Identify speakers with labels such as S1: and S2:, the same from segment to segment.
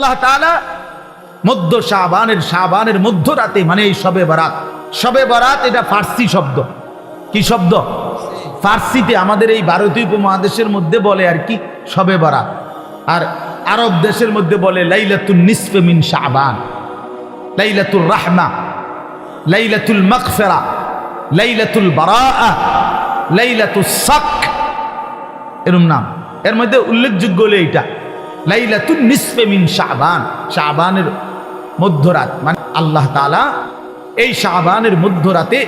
S1: আল্লাহ তাআলা মধ্য শাবানের মধ্যরাতে, মানে এই শবে বরাত। শবে বরাত এটা ফার্সি শব্দ। কি শব্দ? ফার্সিতে। আমাদের এই ভারতীয় উপমহাদেশের মধ্যে বলে আর কি শবে বরাত, আর আরব দেশের মধ্যে বলে লাইলাতুন নিসফে মিন শাবান, লাইলাতুল রাহমা, লাইলাতুল মাগফিরা, লাইলাতুল বারাআ, লাইলাতুস সাক, এরকম নাম। এর মধ্যে উল্লেখযোগ্য হলো এইটা লাইলাতুন নিসফে মিন শাবান, শাবানের মধ্যরাত। মানে আল্লাহ তাআলা এই শাবানের মধ্যরাতে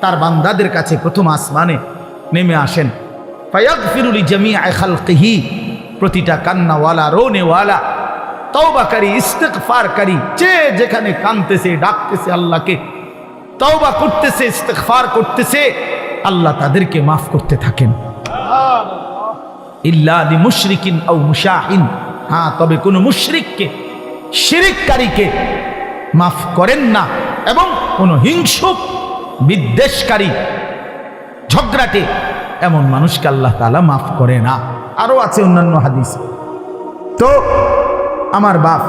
S1: তার বান্দাদের কাছে প্রথম আসমানে নেমে আসেন। ফায়াগফিরু লিজামিআ খালকিহি, প্রতিটা কান্নাওয়ালা, রোনেওয়ালা, তওবাকারী, ইস্তিগফারকারী, যে যেখানে কাঁদতেছে, ডাকতেছে আল্লাহকে, তওবা করতেছে, ইস্তিগফার করতেছে, আল্লাহ তাদেরকে মাফ করতে থাকেন। ইল্লা লিমুশরিকিন আও মুশাহিন, হ্যাঁ, তবে কোনো মুশরিককে, শিরিককারীকে মাফ করেন না, এবং কোনো হিংসুক, বিদ্বেষকারী, ঝগড়াটে এমন মানুষকে আল্লাহ তাআলা মাফ করে না। আরো আছে অন্যান্য হাদিস। তো আমার বাপ,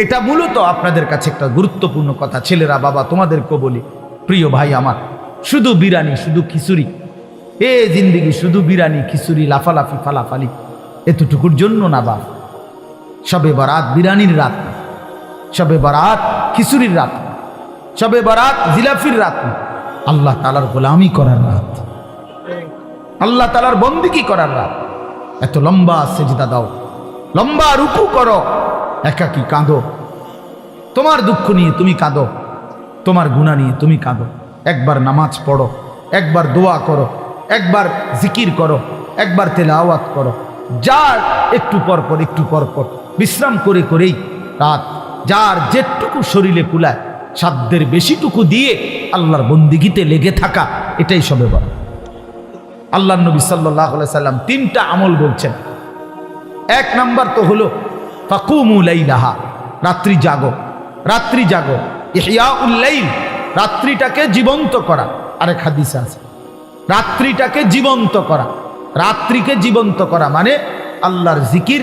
S1: এটা মূলত আপনাদের কাছে একটা গুরুত্বপূর্ণ কথা। ছেলেরা, বাবা, তোমাদেরকে বলি, প্রিয় ভাই আমার, শুধু বিরানি, শুধু খিচুড়ি, এ জিন্দিগি শুধু বিরানি, খিচুড়ি, লাফালাফি, ফালাফালি, এতটুকুর জন্য না বাপ। শবে বরাত বিরানির রাত না, শবে বরাত খিচুড়ির রাত না, শবে বরাত জিলাফির রাত না, আল্লাহ তাআলার গোলামি করার রাত, আল্লাহ তাআলার বন্দেগী করার রাত। এত লম্বা সেজদা দাও, লম্বা রুকু করো, একাকী কাঁদো, তোমার দুঃখ নিয়ে তুমি কাঁদো, তোমার গুনাহ নিয়ে তুমি কাঁদো। একবার নামাজ পড়ো, একবার দোয়া করো, একবার জিকির করো, একবার তেলাওয়াত করো। যার একটু পর পর বিশ্রাম করে করেই রাত, যার যেটুকু শরীরে কুলায় সাধ্যের বেশিটুকু দিয়ে আল্লাহর বন্দেগীতে লেগে থাকা, এটাই শবে বরাত। আল্লাহর নবী সাল্লাল্লাহু আলাইহি সাল্লাম তিনটা আমল বলছেন। এক নাম্বার তো হলো ফাকুমু লাইলাহা, রাত্রি জাগো, রাত্রি জাগো, ইহইয়াউল লাইল, রাত্রিটাকে জীবন্ত করা। আরেক হাদিসে আছে রাত্রিটাকে জীবন্ত করা। রাত্রিকে জীবন্ত করা মানে আল্লাহর জিকির,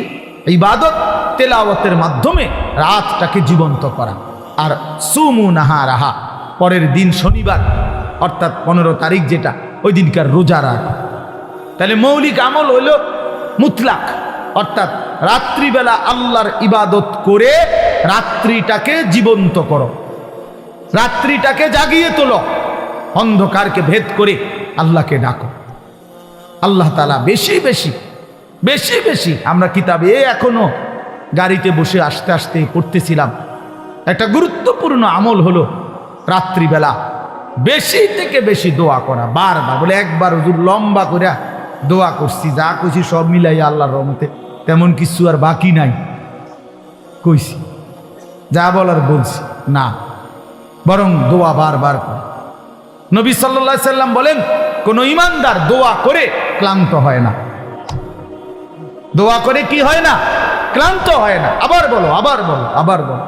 S1: ইবাদত, তেলাওয়াতের মাধ্যমে রাতটাকে জীবন্ত করা। আর সুমু নাহারাহা, পরের দিন শনিবার অর্থাৎ 15 তারিখ যেটা, ওই দিনকার রোজা রাখা। তাহলে মৌলিক আমল হলো মুতলাক, অর্থাৎ রাত্রিবেলা আল্লাহর ইবাদত করে রাত্রিটাকে জীবন্ত করো, রাত্রিটাকে জাগিয়ে তোলো, অন্ধকারকে ভেদ করে আল্লাহকে ডাকো। আল্লাহ তাআলা বেশি বেশি বেশি বেশি, আমরা কিতাবে এখনো গাড়িতে বসে আসতে আসতে পড়তেছিলাম, একটা গুরুত্বপূর্ণ আমল হলো রাত্রিবেলা বেশি থেকে বেশি দোয়া করা। বারবার বলে, একবার হুজুর লম্বা করে দোয়া করছি, যা কইছি সব মিলাই আল্লাহর রহমতে তেমন কিছু আর বাকি নাই, কইছি যা বলার বলছি না, বরং দোয়া বারবার করে। নবী সাল্লাল্লাহু আলাইহি সাল্লাম বলেন, কোন ঈমানদার দোয়া করে ক্লান্ত হয় না। দোয়া করে কি হয় না? ক্লান্ত হয় না। আবার বলো, আবার বলো, আবার বলো,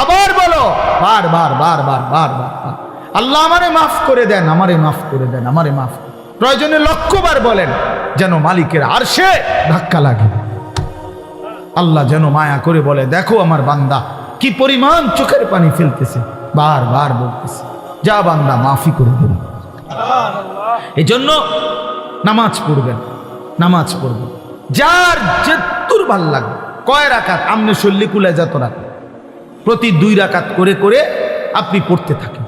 S1: আবার বলো, বারবার বারবার বারবার। আল্লাহ আমারে মাফ করে দেন, আমারে মাফ করে দেন, আমারে মাফ। প্রয়োজনে লক্ষবার বলেন, যেন মালিকের আরশে ধাক্কা লাগে। আল্লাহ যেন মায়া করে বলে, দেখো আমার বান্দা কি পরিমাণ চোখের পানি ফেলতেছে, বারবার বলতেছে, যা বান্দা মাফি করে দেন। এজন্য নামাজ পড়বেন, নামাজ পড়বেন, যার যেতুর ভাল লাগে। কয় রাকাত? আমনে শল্লি কুলে যত রাকাত, প্রতি 2 রাকাত করে করে আপনি পড়তে থাকেন,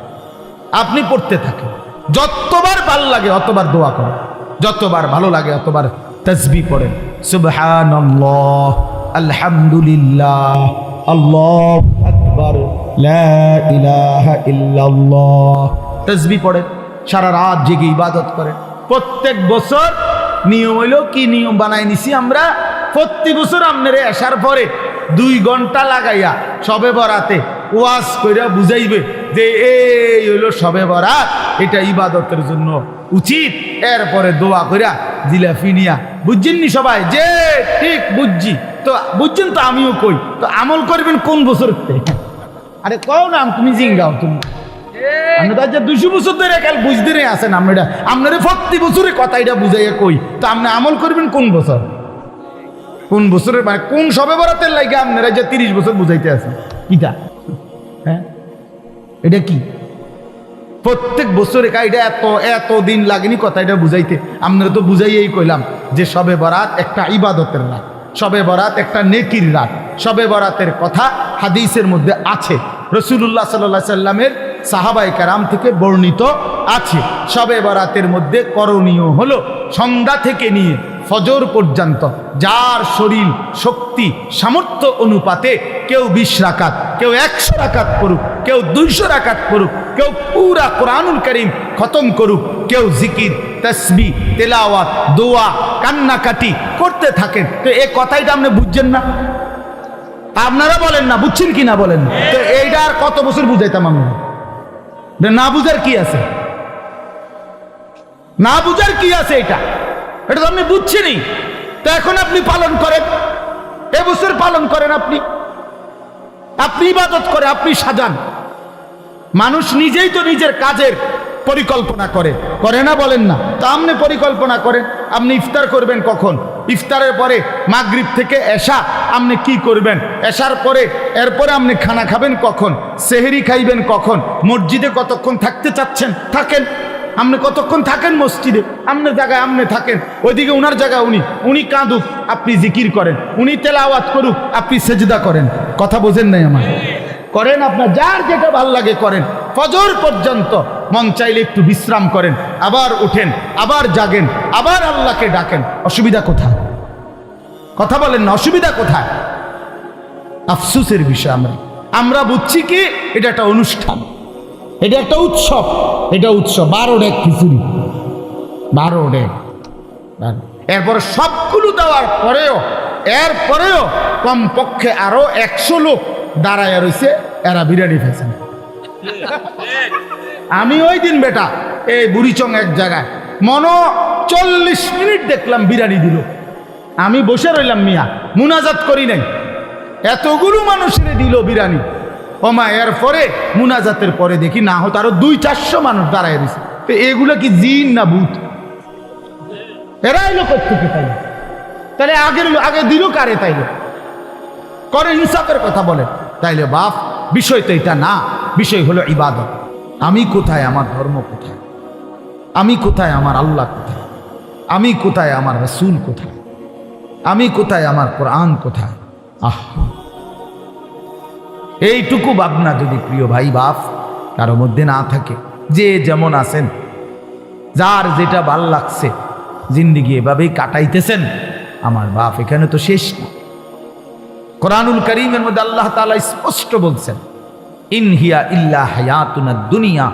S1: আপনি পড়তে থাকেন। যতবার ভাল লাগে অতবার দোয়া করেন, যতবার ভালো লাগে অতবার তাসবিহ পড়েন। সুবহানাল্লাহ, আলহামদুলিল্লাহ, আল্লাহু আকবার, লা ইলাহা ইল্লাল্লাহ। তাসবিহ পড়েন, সারা রাত জেগে ইবাদত করেন। প্রত্যেক বছর নিয়ম হইল, কি নিয়ম বানাই নিছি আমরা, প্রতি বছর আপনারা আসার পরে 2 ঘন্টা লাগাইয়া শবে বরাতে ওয়াজ কইরা বুঝাইবে যে এই হইল শবে বরাত, এটা ইবাদতের জন্য উচিত। এরপরে দোয়া কইরা জিলাফি নিয়া, বুঝছেন নি সবাই? যে ঠিক বুঝছি তো, বুঝছেন তো, আমিও কই তো, আমল করবেন কোন বছর? আরে কও না, তুমি জিঙ্গাও, তুমি আমরা তো 200 বছর ধরে কাল বুঝতে নেই আসেন। আমরা আপনারা প্রতি বছরে কথা এটা বুঝাইয়া কই, তো আপনি আমল করবেন কোন বছর? কোন বছরের মানে কোন সবে বরাতের লাগে আপনারা যে 30 বছর বুঝাইতে আছেন কিটা? হ্যাঁ, এটা কি প্রত্যেক বছরে এটা এত দিন লাগেনি কথা এটা বুঝাইতে? আপনারা তো বুঝাইয়েই কইলাম যে সবে বরাত একটা ইবাদতের রাত, সবে বরাত একটা নেকির রাত। সবে বরাতের কথা হাদিসের মধ্যে আছে, রাসূলুল্লাহ সাল্লাল্লাহু আলাইহি সাল্লামের সাহাবায়ে কেরাম থেকে বর্ণিত আছে। সবে বরাতের মধ্যে করণীয় হলো সন্ধ্যা থেকে নিয়ে ফজর পর্যন্ত যার শরীর শক্তি সামর্থ্য অনুপাতে কেউ 20 রাকাত, কেউ 100 রাকাত করুক, কেউ 200 রাকাত করুক, কেউ পুরা কোরআনুল কারীম খতম করুক, কেউ জিকির তাসবিহ তেলাওয়াত দোয়া কান্নাকাটি করতে থাকেন। তো এই কথাইটা আপনি বুঝছেন না? আপনারা বলেন না, বুঝছেন কি না বলেন? তো এইটা আর কত বছর বুঝাইতাম আমরা? না বুঝার কি আছে? না বুঝার কি আছে? এটা তো আপনি বুঝছেনই, তো এখন আপনি পালন করেন, এবছর পালন করেন। আপনি ইবাদত করে আপনি সাজান। মানুষ নিজেই তো নিজের কাজের পরিকল্পনা করে না, বলেন না? তো আপনি পরিকল্পনা করেন, আপনি ইফতার করবেন কখন, ইফতারের পরে মাগরিব থেকে এশা আপনি কি করবেন, এশার পরে এরপরে আপনি খানা খাবেন কখন, সেহরি খাইবেন কখন, মসজিদে কতক্ষণ থাকতে চাচ্ছেন থাকেন, আপনি কতক্ষণ থাকেন মসজিদে, আপনার জায়গায় আপনি থাকেন, ওইদিকে উনার জায়গায় উনি কাঁদুক আপনি জিকির করেন, উনি তেলাওয়াত করুক আপনি সেজদা করেন। কথা বোঝেন নাই আমার? করেন, আপনার যার যেটা ভাল লাগে করেন। ফজর পর্যন্ত মন চাইলে একটু বিশ্রাম করেন, আবার উঠেন, আবার জাগেন, আবার আল্লাহকে ডাকেন। অসুবিধা কোথায়? কথা বলেন না, অসুবিধা কোথায়? আফসোসের বিষয় আমরা বুঝছি কি এটা একটা অনুষ্ঠান, এটা একটা উৎসব, এটা উৎসব। 12 ডেক খিচুড়ি, 12 ডেক, এরপরে সবগুলো দেওয়ার এরপরেও কমপক্ষে আরো 100 লোক দাঁড়ায় রয়েছে, এরা বিরিয়ানি খাইছে। আমি ওই দিন বেটা এই বুড়িচং এক জায়গায় 40 মিনিট দেখলাম বিরিয়ানি দিল, আমি বসে রইলাম, মিয়া মুনাজাত করি নাই, এতগুলো মানুষের দিল বিরিয়ানি। ওমা এরপরে মুনাজাতের পরে দেখি না হতো আরো 200-400 মানুষ দাঁড়ায় রয়েছে। তো এগুলো কি জিন না ভূত? এরা এলো কোথেকে? তাহলে আগে দিল কারে? তাইলে করে ইনসাফের কথা বলে। তাইলে বাপ, বিষয় তো এটা না, বিষয় হলো ইবাদত। আমি কোথায়, আমার ধর্ম কোথায়? আমি কোথায়, আমার আল্লাহ কোথায়? আমি কোথায়, আমার রাসূল কোথায়? আমি কোথায়, আমার কোরআন কোথায়? এইটুকু ভাবনা যদি প্রিয় ভাই বাপ কারো মধ্যে না থাকে, যে যেমন আছেন, যার যেটা ভাল লাগছে জিন্দিগি এভাবেই কাটাইতেছেন, আমার বাপ এখানে তো শেষ না। কোরআনুল কারীমের মধ্যে আল্লাহ তাআলা স্পষ্ট বলছেন, ইন হিয়া ইল্লা হায়াতুনা দুনিয়া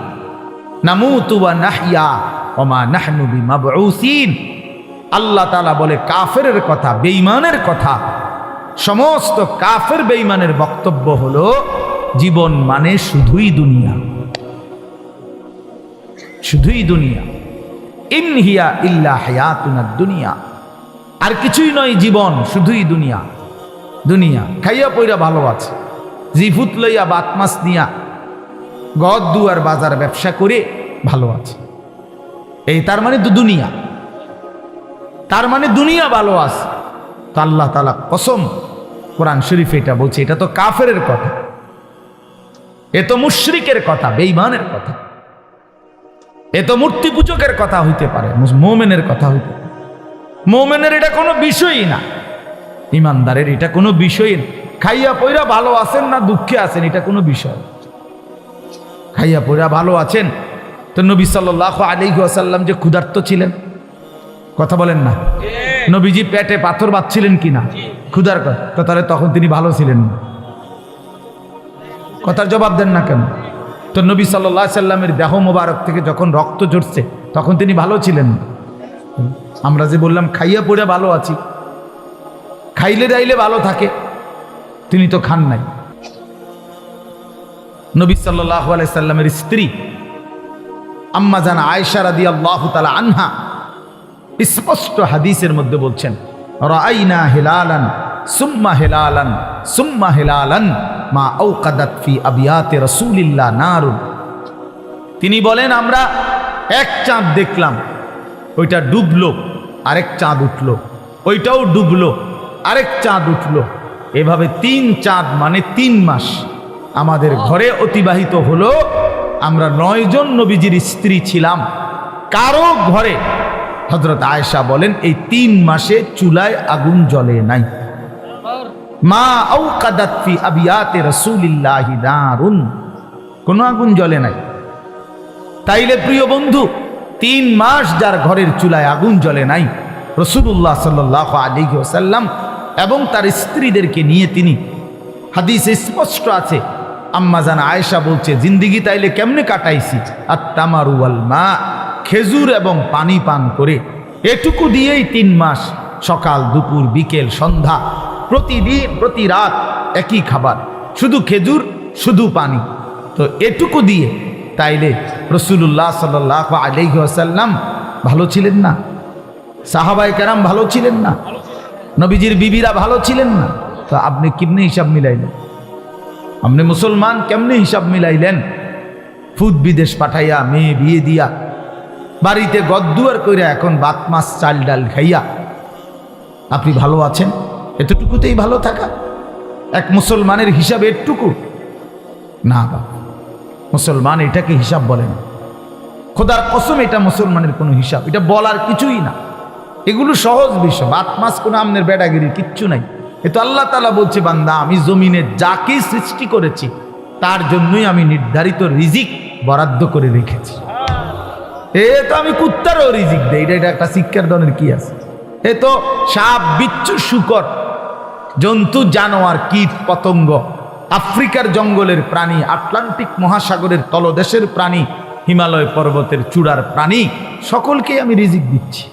S1: নামুতু ওয়া নাহইয়া ওয়া মা নাহনু বিমাবউসিন। আল্লাহ তাআলা বলে কাফেরের কথা, বেঈমানের কথা, সমস্ত কাফের বেঈমানের বক্তব্য হলো জীবন মানে শুধুই দুনিয়া, শুধুই দুনিয়া। ইন হিয়া ইল্লা হায়াতুনা দুনিয়া, আর কিছুই নয় জীবন, শুধুই দুনিয়া। দুনিয়া খাইয়া পইরা ভালো আছে, জিফুত লইয়া বাত মাছ নিয়া গদ দুয়ার বাজার ব্যবসা করে ভালো আছে, এই তার মানে তো দুনিয়া, তার মানে দুনিয়া ভালো আছে। তো আল্লাহ তাআলা কসম কোরআন শরীফে এটা বলছে, এটা তো কাফেরের কথা, এ তো মুশরিকের কথা, বেঈমানের কথা, এ তো মূর্তি পূজকের কথা হইতে পারে, মুমিনের কথা হইতে পারে। মুমিনের এটা কোনো বিষয়ই না, ইমানদারের এটা কোনো বিষয় না। খাইয়া পয়রা ভালো আছেন না দুঃখে আছেন, এটা কোনো বিষয়। খাইয়া পয়রা ভালো আছেন, তো নবী সাল্লাল্লাহু আলাইহি ওয়াসাল্লাম যে ক্ষুধার্ত ছিলেন, কথা বলেন না? নবীজি পেটে পাথর বাঁধছিলেন কিনা ক্ষুধার কথা, তাহলে তখন তিনি ভালো ছিলেন না? কথার জবাব দেন না কেন? তো নবী সাল্লাল্লাহু আলাইহি সাল্লামের দেহ মোবারক থেকে যখন রক্ত ঝরছে তখন তিনি ভালো ছিলেন না? আমরা যে বললাম খাইয়া পড়ে ভালো আছি, খাইলে দাইলে ভালো থাকে, তিনি তো খান নাই। নবী সাল্লাল্লাহু আলাইহি সাল্লামের স্ত্রী আম্মা জান আয়েশা রাদিয়াল্লাহু তাআলা আনহা স্পষ্ট হাদিসের মধ্যে বলছেন, রাআইনা হিলালান সুম্মা হিলালান সুম্মা হিলালান মা আওকাদাত ফি আবিয়াতি রাসূলিল্লাহ নারুন। তিনি বলেন আমরা এক চাঁদ দেখলাম, ওইটা ডুবলো, আরেক চাঁদ উঠলো, ওইটাও ডুবলো, আরেক চাঁদ উঠল, এভাবে 3 চাঁদ মানে 3 মাস আমাদের ঘরে অতিবাহিত হলো। আমরা 9 জন নবীজির স্ত্রী ছিলাম। কারো ঘরে, হযরত আয়েশা বলেন, এই 3 মাসে চুলায় আগুন জ্বলে নাই। মা আওকাদাত ফি আবিয়াতে রাসূলিল্লাহি নারুন, কোনো আগুন জ্বলে নাই। তাইলে প্রিয় বন্ধু, 3 মাস যার ঘরের চুলায় আগুন জ্বলে নাই, রাসূলুল্লাহ সাল্লাল্লাহু আলাইহি ওয়াসাল্লাম এবং তার স্ত্রীদেরকে নিয়ে তিনি, হাদিসে স্পষ্ট আছে, আম্মা জান আয়েশা বলছে, জিন্দিগি তাইলে কেমনে কাটাইছি, আত-তামারু ওয়াল মা, খেজুর এবং পানি পান করে, এটুকু দিয়েই 3 মাস, সকাল দুপুর বিকেল সন্ধ্যা, প্রতিদিন প্রতি রাত একই খাবার, শুধু খেজুর শুধু পানি। তো এটুকু দিয়ে তাইলে রাসূলুল্লাহ সাল্লাল্লাহু আলাইহি ওয়াসাল্লাম ভালো ছিলেন না? সাহাবায়ে কেরাম ভালো ছিলেন না? নবীজির বিবিরা ভালো ছিলেন না? তো আপনি কেমনে হিসাব মিলাইলেন? আপনি মুসলমান কেমনে হিসাব মিলাইলেন? ফুদ বিদেশ পাঠাইয়া, মেয়ে বিয়ে দিয়া, বাড়িতে গদ্দুয়ার কইরা, এখন ভাত মাছ চাল ডাল খাইয়া আপনি ভালো আছেন? এতটুকুতেই ভালো থাকা এক মুসলমানের হিসাব এটুকু না? মুসলমান এটাকে হিসাব বলে না। খোদার কসম, এটা মুসলমানের কোনো হিসাব, এটা বলার কিছুই না। এগুলো সহজ বিষয়, ভাত মাছ কোনো আমনের বেড়াগিরি কিচ্ছু নাই। এ তো আল্লাহ তাআলা বলছে, বান্দা আমি জমিনে যাকে সৃষ্টি করেছি তার জন্যই আমি নির্ধারিত রিজিক বরাদ্দ করে রেখেছি। এ তো আমি কুত্তারও রিজিক দেই, এটা একটা শিক্ষার দনের কি আছে? এ তো সাপ বিচ্ছু শুকর জন্তু জানোয়ার কীট পতঙ্গ, আফ্রিকার জঙ্গলের প্রাণী, আটলান্টিক মহাসাগরের তলদেশের প্রাণী, হিমালয় পর্বতের চূড়ার প্রাণী, সকলকে আমি রিজিক দিচ্ছি।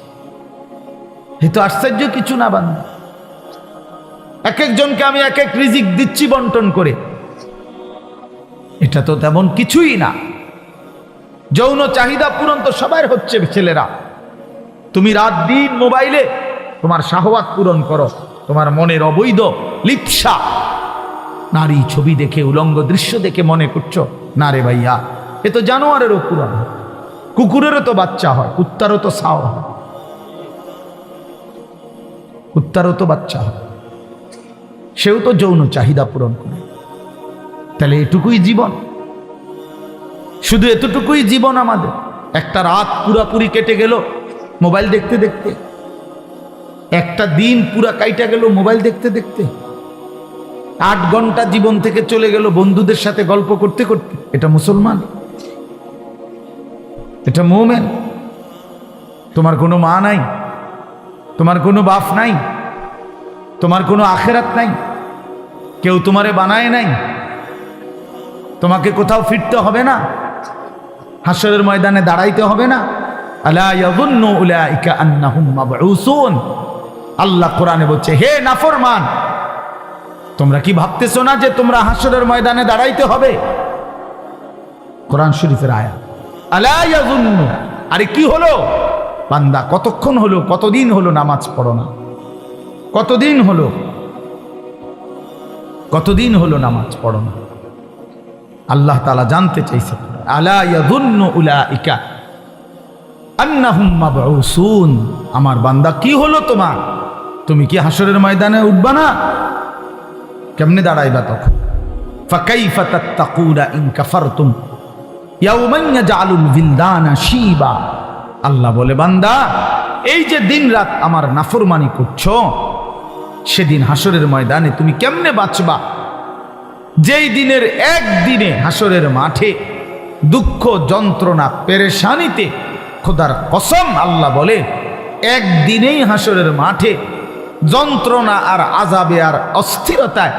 S1: এ তো আশ্চর্য কিছু না বান্দা। এক একজনকে আমি এক এক রিজিক দিচ্ছি বন্টন করে, এটা তো তেমন কিছুই না। যৌন চাহিদা পূরণ তো সবার হচ্ছে ছেলেরা। তুমি রাত দিন মোবাইলে তোমার শাহওয়াত পূরণ করো, তোমার মনের অবৈধ লিপ্সা, নারী ছবি দেখে, উলঙ্গ দৃশ্য দেখে মনে করছো না রে ভাইয়া, এ তো জানোয়ারেরও পূরণ হয়, কুকুরেরও তো বাচ্চা হয়, কুত্তারও তো ছাও হয়, কুত্তারও তো বাচ্চা হয়, সেও তো যৌন চাহিদা পূরণ করে। তাহলে এটুকুই জীবন, শুধু এতটুকুই জীবন আমাদের। একটা রাত পুরাপুরি কেটে গেল মোবাইল দেখতে দেখতে, একটা দিন পুরা কাইটা গেল মোবাইল দেখতে দেখতে, 8 ঘন্টা জীবন থেকে চলে গেল বন্ধুদের সাথে গল্প করতে করতে। এটা মুসলমান? এটা মুমিন? তোমার কোনো মা নাই, তোমার কোনো বাপ নাই, তোমার কোনো আখিরাত নাই, কেউ তোমারে বানায় নাই, তোমাকে কোথাও ফিরতে হবে না, হাসরের ময়দানে দাঁড়াইতে হবে না। আলা ইয়াযুন্নু উলাইকা আন্নাহুম মাবউসুন, আল্লাহ কোরআনে বলছে, হে নাফরমান, তোমরা কি ভাবতেছো না যে তোমরা হাসরের ময়দানে দাঁড়াইতে হবে? কোরআন শরীফের আয়াত। আলা ইয়াযুন্নু, আরে কি হলো বান্দা, কতক্ষণ হলো, কতদিন হলো নামাজ পড়ো না? কতদিন হলো, কতদিন হলো নামাজ পড়ো না? আল্লাহ তাআলা জানতে চাইছে, আলা ইয়াযুন্নু উলাইকা আন্নাহুম মাবউসুন, আমার বান্দা কি হলো তোমার? তুমি কি হাসরের ময়দানে উঠবা না? কেমনে দাঁড়াইবা তখন? ফাকাইফা তাত্তাকুনা ইন কাফারতুম ইয়াওমান ইয়াজআলুল বিলদানা শিবা, আল্লাহ বলে, বান্দা এই যে দিন রাত আমার নাফরমানি করছো, সেদিন হাসরের ময়দানে তুমি কেমনে বাঁচবা? যেই দিনের একদিনে হাসরের মাঠে দুঃখ যন্ত্রণা পেরেশানিতে, খোদার কসম আল্লাহ বলে, একদিনেই হাসরের মাঠে যন্ত্রণা আর আযাবে আর অস্থিরতায়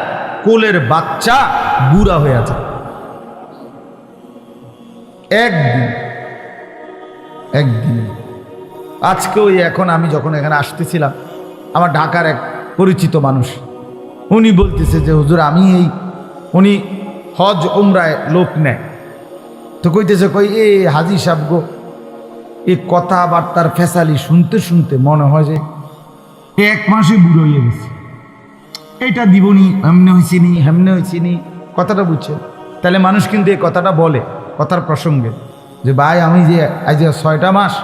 S1: কোলের বাচ্চা বুড়া হয়ে যায়। একদিন, একদিন। আজকে ওই এখন আমি যখন এখানে আসতেছিলাম, আমার ঢাকার এক পরিচিত মানুষ, উনি বলতেছে যে হুজুর আমি এই, উনি হজ উমরায় লোক নেয়, তো কইতেছে, কই এ হাজি সাহেব গো, এই কথাবার্তার ফেসালি শুনতে শুনতে মনে হয় যে 1 মাসে বুড়ো হয়ে গেছে, এটা দিবনি, এমনি হয়েছি নি, হেমনে হয়েছি নি, কথাটা বুঝছে। তাহলে মানুষ কিন্তু এই কথাটা বলে কথার প্রসঙ্গে, যে ভাই আমি যে আজ 6টা মাস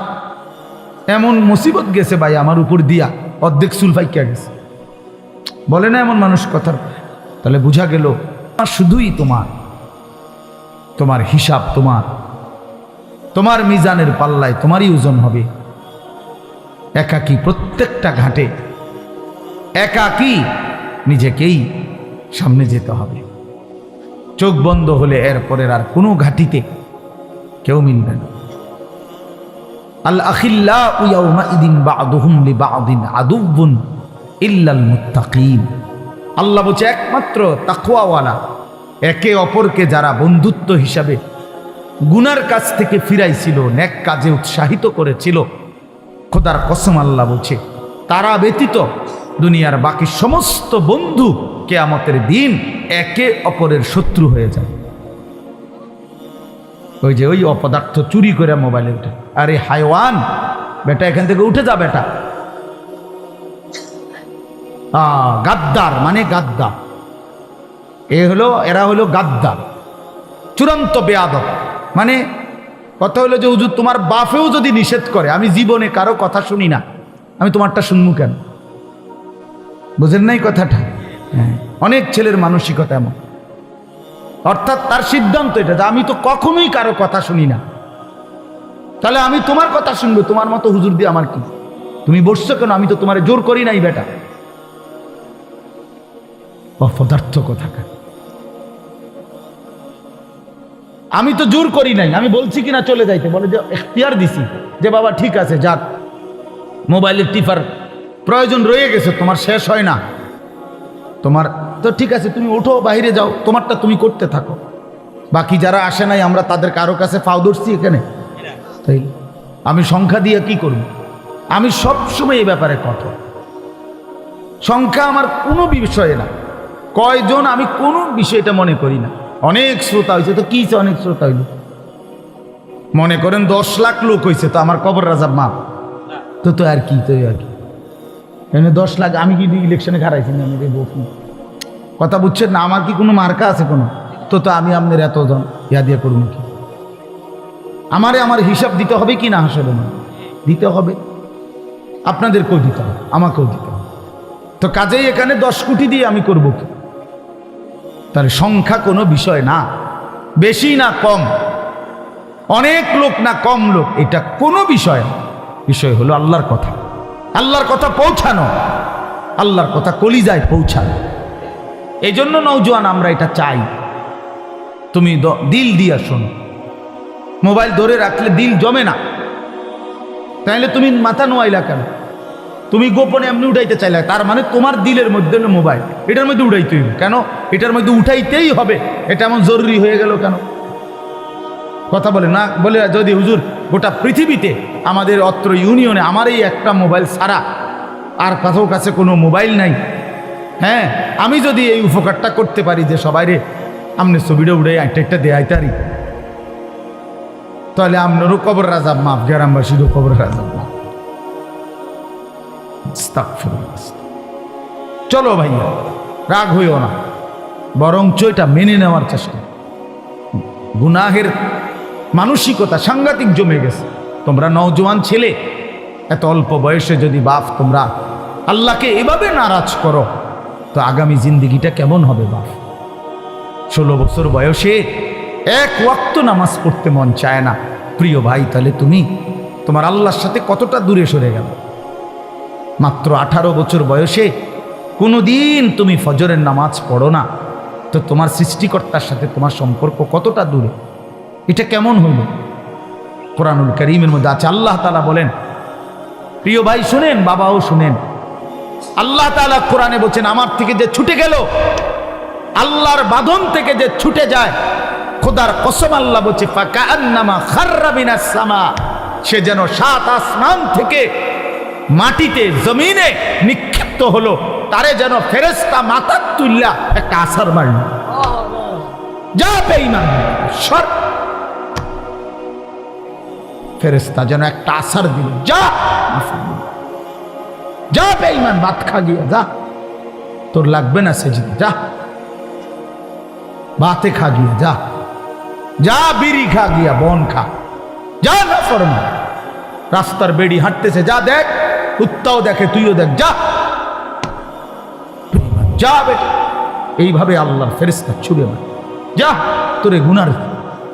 S1: এমন মুসিবত গেছে ভাই আমার উপর দিয়া, অর্ধেক চুল ফাইকা গেছে, বলে না এমন মানুষ কথার? তাহলে বোঝা গেল শুধুই তোমার হিসাব তোমার মিজানের পাল্লায় তোমারই ওজন হবে। একাকী প্রত্যেকটা ঘাটে একাকী নিজেকেই সামনে যেতে হবে। চোখ বন্ধ হলে এরপরের আর কোনো ঘাটিতে কেউ মিলবে না। আল আখিল্লাউ ইয়াউমাইদিন বা'দুহুম লিবা'দিন আদুউন ইল্লাল মুত্তাকিন। আল্লাহ বলছে একমাত্র তাকওয়াওয়ালা একে অপরকে যারা বন্ধুত্ব হিসাবে গুনার কাছ থেকে ফিরাইছিল, নেক কাজে উৎসাহিত করেছিল, খোদার কসম আল্লাহ বলছে তারা ব্যতীত দুনিয়ার বাকি সমস্ত বন্ধু কিয়ামতের দিন একে অপরের শত্রু হয়ে যায়। ওই যে ওই অপদার্থ চুরি করে মোবাইলে উঠে, আরে হায়ওয়ান বেটা এখান থেকে উঠে যা বেটা। গাদ্দার মানে গাদ্দার, এরা হলো গাদ্দার, চূড়ান্ত বেয়াদব। মানে কথা হলো যে হুজুর তোমার বাপেও যদি নিষেধ করে, আমি জীবনে কারো কথা শুনি না, আমি তোমারটা শুনবো কেন? বুঝেন নাই কথাটা? হ্যাঁ, অনেক ছেলের মানসিকতা এমন। অর্থাৎ তার সিদ্ধান্ত এটা যে আমি তো কখনোই কারো কথা শুনি না, তাহলে আমি তোমার কথা শুনবো, তোমার মতো হুজুর দিয়ে আমার কি? তুমি বসছো কেন? আমি তো তোমার জোর করি নাই বেটা। অপদার্থ কোথাকার, আমি তো জোর করি নাই, আমি বলছি কিনা চলে যাইতে, বলে যে এখতিয়ার দিছি যে বাবা ঠিক আছে যাক, মোবাইলের টিপার প্রয়োজন রয়ে গেছে, তোমার শেষ হয় না, তোমার তো ঠিক আছে, তুমি ওঠো বাইরে যাও, তোমারটা তুমি করতে থাকো। বাকি যারা আসে নাই আমরা তাদের কারো কাছে ফাও ধরছি এখানে? তাই আমি সংখ্যা দিয়ে কি করব? আমি সবসময় এই ব্যাপারে কঠোর। সংখ্যা আমার কোনো বিষয়ে না, কয়জন আমি কোনো বিষয়টা মনে করি না। অনেক শ্রোতা হয়েছে তো কি, অনেক শ্রোতা হইল, মনে করেন 10 লাখ লোক হয়েছে তো আমার কবর রাজাব মাপ তো আর কি, তো আর কি 10 লাখ। আমি কি ইলেকশনে হারাইছি না? আমি কথা বুঝছেন না? আমার কি কোনো মার্কা আছে কোনো? তো আমি আপনার এতজন ইয়া দিয়ে করবো কি? আমার হিসাব দিতে হবে কি না? হাসলে না দিতে হবে, আপনাদেরকেও দিতে হবে, আমাকেও দিতে হবে। তো কাজেই এখানে 10 কোটি দিয়ে আমি করব কি? তাহলে সংখ্যা কোনো বিষয় না, বেশি না কম, অনেক লোক না কম লোক, এটা কোনো বিষয় না। বিষয় হলো আল্লাহর কথা, আল্লাহর কথা পৌঁছানো, আল্লাহর কথা কলিজায় পৌঁছানো। এই জন্য নওজোয়ান আমরা এটা চাই, তুমি দিল দিয়া শোনো। মোবাইল ধরে রাখলে দিল জমে না, তাইলে তুমি মাথা নোয়াইলা কেন? তুমি গোপনে এমনি উঠাইতে চাইলে, তার মানে তোমার দিলের মধ্যে হলো মোবাইল, এটার মধ্যে উঠাইতে হইবে কেন? এটার মধ্যে উঠাইতেই হবে, এটা এমন জরুরি হয়ে গেল কেন? কথা বলে না, বলে যদি হুজুর গোটা পৃথিবীতে আমাদের অত্র ইউনিয়নে আমার এই একটা মোবাইল ছাড়া আর কারো কাছে কোনো মোবাইল নাই, হ্যাঁ, আমি যদি এই উপকারটা করতে পারি যে সবাই রে আমনে ছবিটা উড়ে একটা দেয়াইতারি, তাহলে আপনারও কবর রাজাব মাফ, গ্রামবাসীরও কবর রাজাব মাফ। চলো ভাইয়া, রাগ হইও না, বরঞ্চ এটা মেনে নেওয়ার চেষ্টা। গুনাহের মানসিকতা সাংঘাতিক জমে গেছে। তোমরা নওজোয়ান ছেলে, এত অল্প বয়সে যদি বাপ তোমরা আল্লাহকে এভাবে নারাজ করো, তো আগামী জিন্দিগিটা কেমন হবে বাপ? 16 বছর বয়সে এক ওয়াক্ত নামাজ পড়তে মন চায় না, প্রিয় ভাই, তাহলে তুমি তোমার আল্লাহর সাথে কতটা দূরে সরে গেল। মাত্র 18 বছর বয়সে কোনো দিন তুমি ফজরের নামাজ পড়ো না, তো তোমার সৃষ্টিকর্তার সাথে তোমার সম্পর্ক কতটা দূরে? এটা কেমন হইল? কোরআনুল কারীমের মধ্যে আছে, আল্লাহ তাআলা বলেন, প্রিয় ভাই শুনেন, বাবাও শুনেন, আল্লাহ তাআলা কোরআনে বলছেন, আমার থেকে যে ছুটে গেল, আল্লাহর বাঁধন থেকে যে ছুটে যায়, খোদার কসম আল্লাহ বলছে, ফাকান্নামা খাররা মিনাস সামা, সে যেন 7 আসমান থেকে মাটিতে জমিনে নিক্ষিপ্ত হলো, তারে যেন ফেরেশতা মাথা তুল্লা একটা আছার মারল। যা বেঈমান সর, ফেরেশতা যেন একটা আছার দিল, যা বেঈমান ভাত খা গিয়া, যা, তোর লাগবে না সেজদা, যা ভাতে খা গিয়া, যা যা বিড়ি খা গিয়া, বন খা, যা না ফরমান। রাস্তার বেড়ি হাঁটতেছে, যা দেখ, কুত্তাও দেখে, তুইও দেখ, যা। যা বেটা, এইভাবে আল্লাহর ফেরেশতা ছুড়ে মারে, যা তোরে গুনার,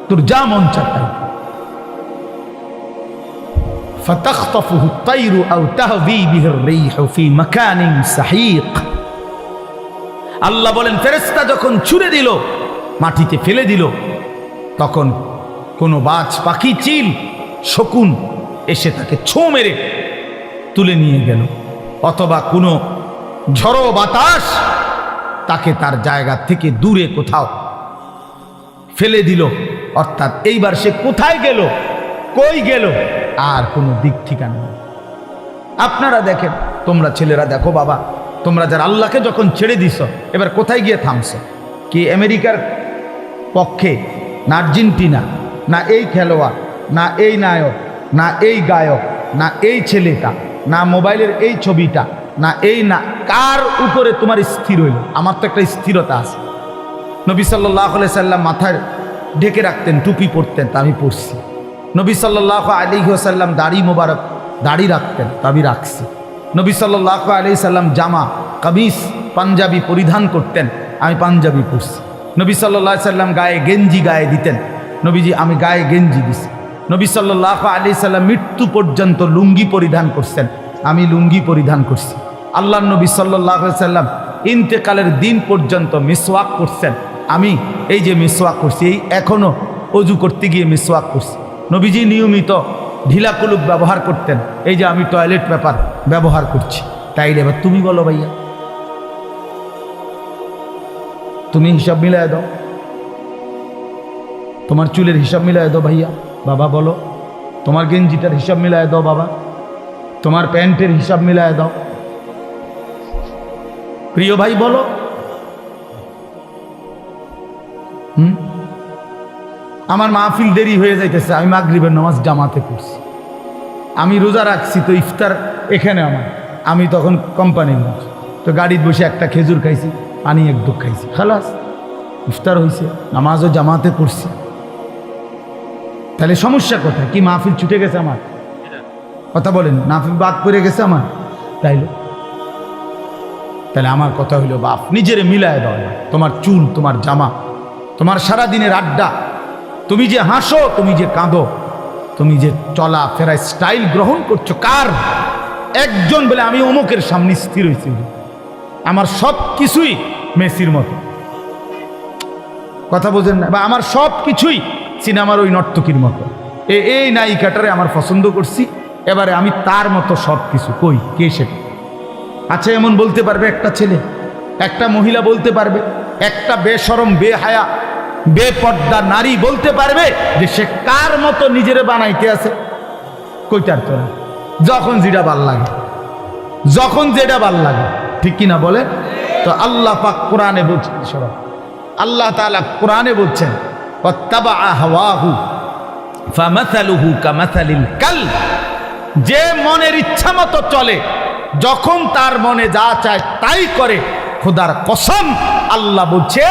S1: তোর যা মন চায় তাই। فَتَخْطَفُهُ الطَّيْرُ أَوْ تَهْوِي بِهِ الرِّيحُ فِي مَكَانٍ سَحِيقٍ। আল্লাহ বলেন ফেরেশতা যখন ছুড়ে দিল, মাটিতে ফেলে দিল, তখন কোনো বাজ পাখি, চিল, শকুন এসে তাকে ছো মেরে তুলে নিয়ে গেল, অথবা কোনো ঝড়ো বাতাস তাকে তার জায়গা থেকে দূরে কোথাও ফেলে দিল। অর্থাৎ এইবার সে কোথায় গেল, কই গেল, আর কোনো দিক ঠিকানা নেই। আপনারা দেখেন, তোমরা ছেলেরা দেখো বাবা, তোমরা যারা আল্লাহকে যখন ছেড়ে দিছ, এবার কোথায় গিয়ে থামছো? কি আমেরিকার পক্ষে, না আর্জেন্টিনা, না এই খেলোয়াড়, না এই নায়ক, না এই গায়ক, না এই ছেলেটা, না মোবাইলের এই ছবিটা, না এই, না কার উপরে তোমার স্থির হইল? আমার তো একটা স্থিরতা আছে। নবী সাল্লাল্লাহু আলাইহি সাল্লাম মাথায় ঢেকে রাখতেন, টুপি পরতেন, তা আমি পরছি। নবী সাল্লাল্লাহু আলাইহি ওয়াসাল্লাম দাড়ি মোবারক, দাড়ি রাখতেন, তা আমি রাখছি। নবী সাল্লাল্লাহু আলাইহি সাল্লাম জামা, কামিজ, পাঞ্জাবি পরিধান করতেন, আমি পাঞ্জাবি পরছি। নবী সাল্লাল্লাহু আলাইহি সাল্লাম গায়ে গেঞ্জি গায়ে দিতেন, নবীজি আমি গায়ে গেঞ্জি দিছি। নবী সাল্লাল্লাহু আলাইহি সাল্লাম মৃত্যু পর্যন্ত লুঙ্গি পরিধান করছেন, আমি লুঙ্গি পরিধান করছি। আল্লাহর নবী সাল্লাল্লাহু আলাইহি সাল্লাম ইন্তেকালের দিন পর্যন্ত মিসওয়াক করছেন, আমি এই যে মিসওয়াক করছি, এই এখনো অজু করতে গিয়ে মিসওয়াক করছি। নবীজি নিয়মিত ঢিলা কুলুপ ব্যবহার করতেন, এই যে আমি টয়লেট পেপার ব্যবহার করছি। তাইলে এবার তুমি বলো ভাইয়া, তুমি হিসাব মিলায় দাও, তোমার চুলের হিসাব মিলায় দাও ভাইয়া। বাবা বলো, তোমার গেঞ্জিটার হিসাব মিলায় দাও বাবা, তোমার প্যান্টের হিসাব মিলায় দাও। প্রিয় ভাই বলো, আমার মাহফিল দেরি হয়ে যাইতেছে, আমি মাগরিবের নামাজ জামাতে পড়ছি, আমি রোজা রাখছি, তো ইফতার এখানে আমার, আমি তখন কোম্পানির লোক, তো গাড়িতে বসে একটা খেজুর খাইছি, পানি এক দুঃখ খাইছি, খালাস ইফতার হয়েছে, নামাজও জামাতে পড়ছি। তাহলে সমস্যা কোথায়? কি মাহফিল ছুটে গেছে আমার? কথা বলেন, মাহফিল বাদ পড়ে গেছে আমার? তাহলে আমার কথা হইলো, বাপ নিজেরে মিলায় দাও। তোমার চুল, তোমার জামা, তোমার সারাদিনের আড্ডা, তুমি যে হাসো, তুমি যে কাঁদো, তুমি যে চলা ফেরায় স্টাইল গ্রহণ করছো, কার? একজন বলে আমি অমুকের সামনে স্থির হয়েছি, আমার সব কিছুই মেসির মতো, কথা বোঝেন না? বা আমার সব কিছুই সিনেমার ওই নর্তকীর মতো, এই নায়িকাটারে আমার পছন্দ করছি, এবারে আমি তার মতো সব কিছু। কই, কে সেটা? আচ্ছা, এমন বলতে পারবে একটা ছেলে, একটা মহিলা বলতে পারবে, একটা বেশরম, বেহায়া, বেপর্দা নারী বলতে পারবে যে সে কার মতো নিজেরে বানাইতে আছে? কইটার তো না। যখন যেটা ভাল লাগে, যখন যেটা ভাল লাগে, ঠিক কিনা বলে? তো আল্লাহ পাক কোরআনে বলছেন, আল্লাহ তাআলা কোরআনে বলছেন, ওয়াত্তাবাআ হাওয়াহু ফামাসালুহু কামাসালিল কালব, যে মনের ইচ্ছা মতো চলে, যখন তার মনে যা চায় তাই করে, খোদার কসম আল্লাহ বলছে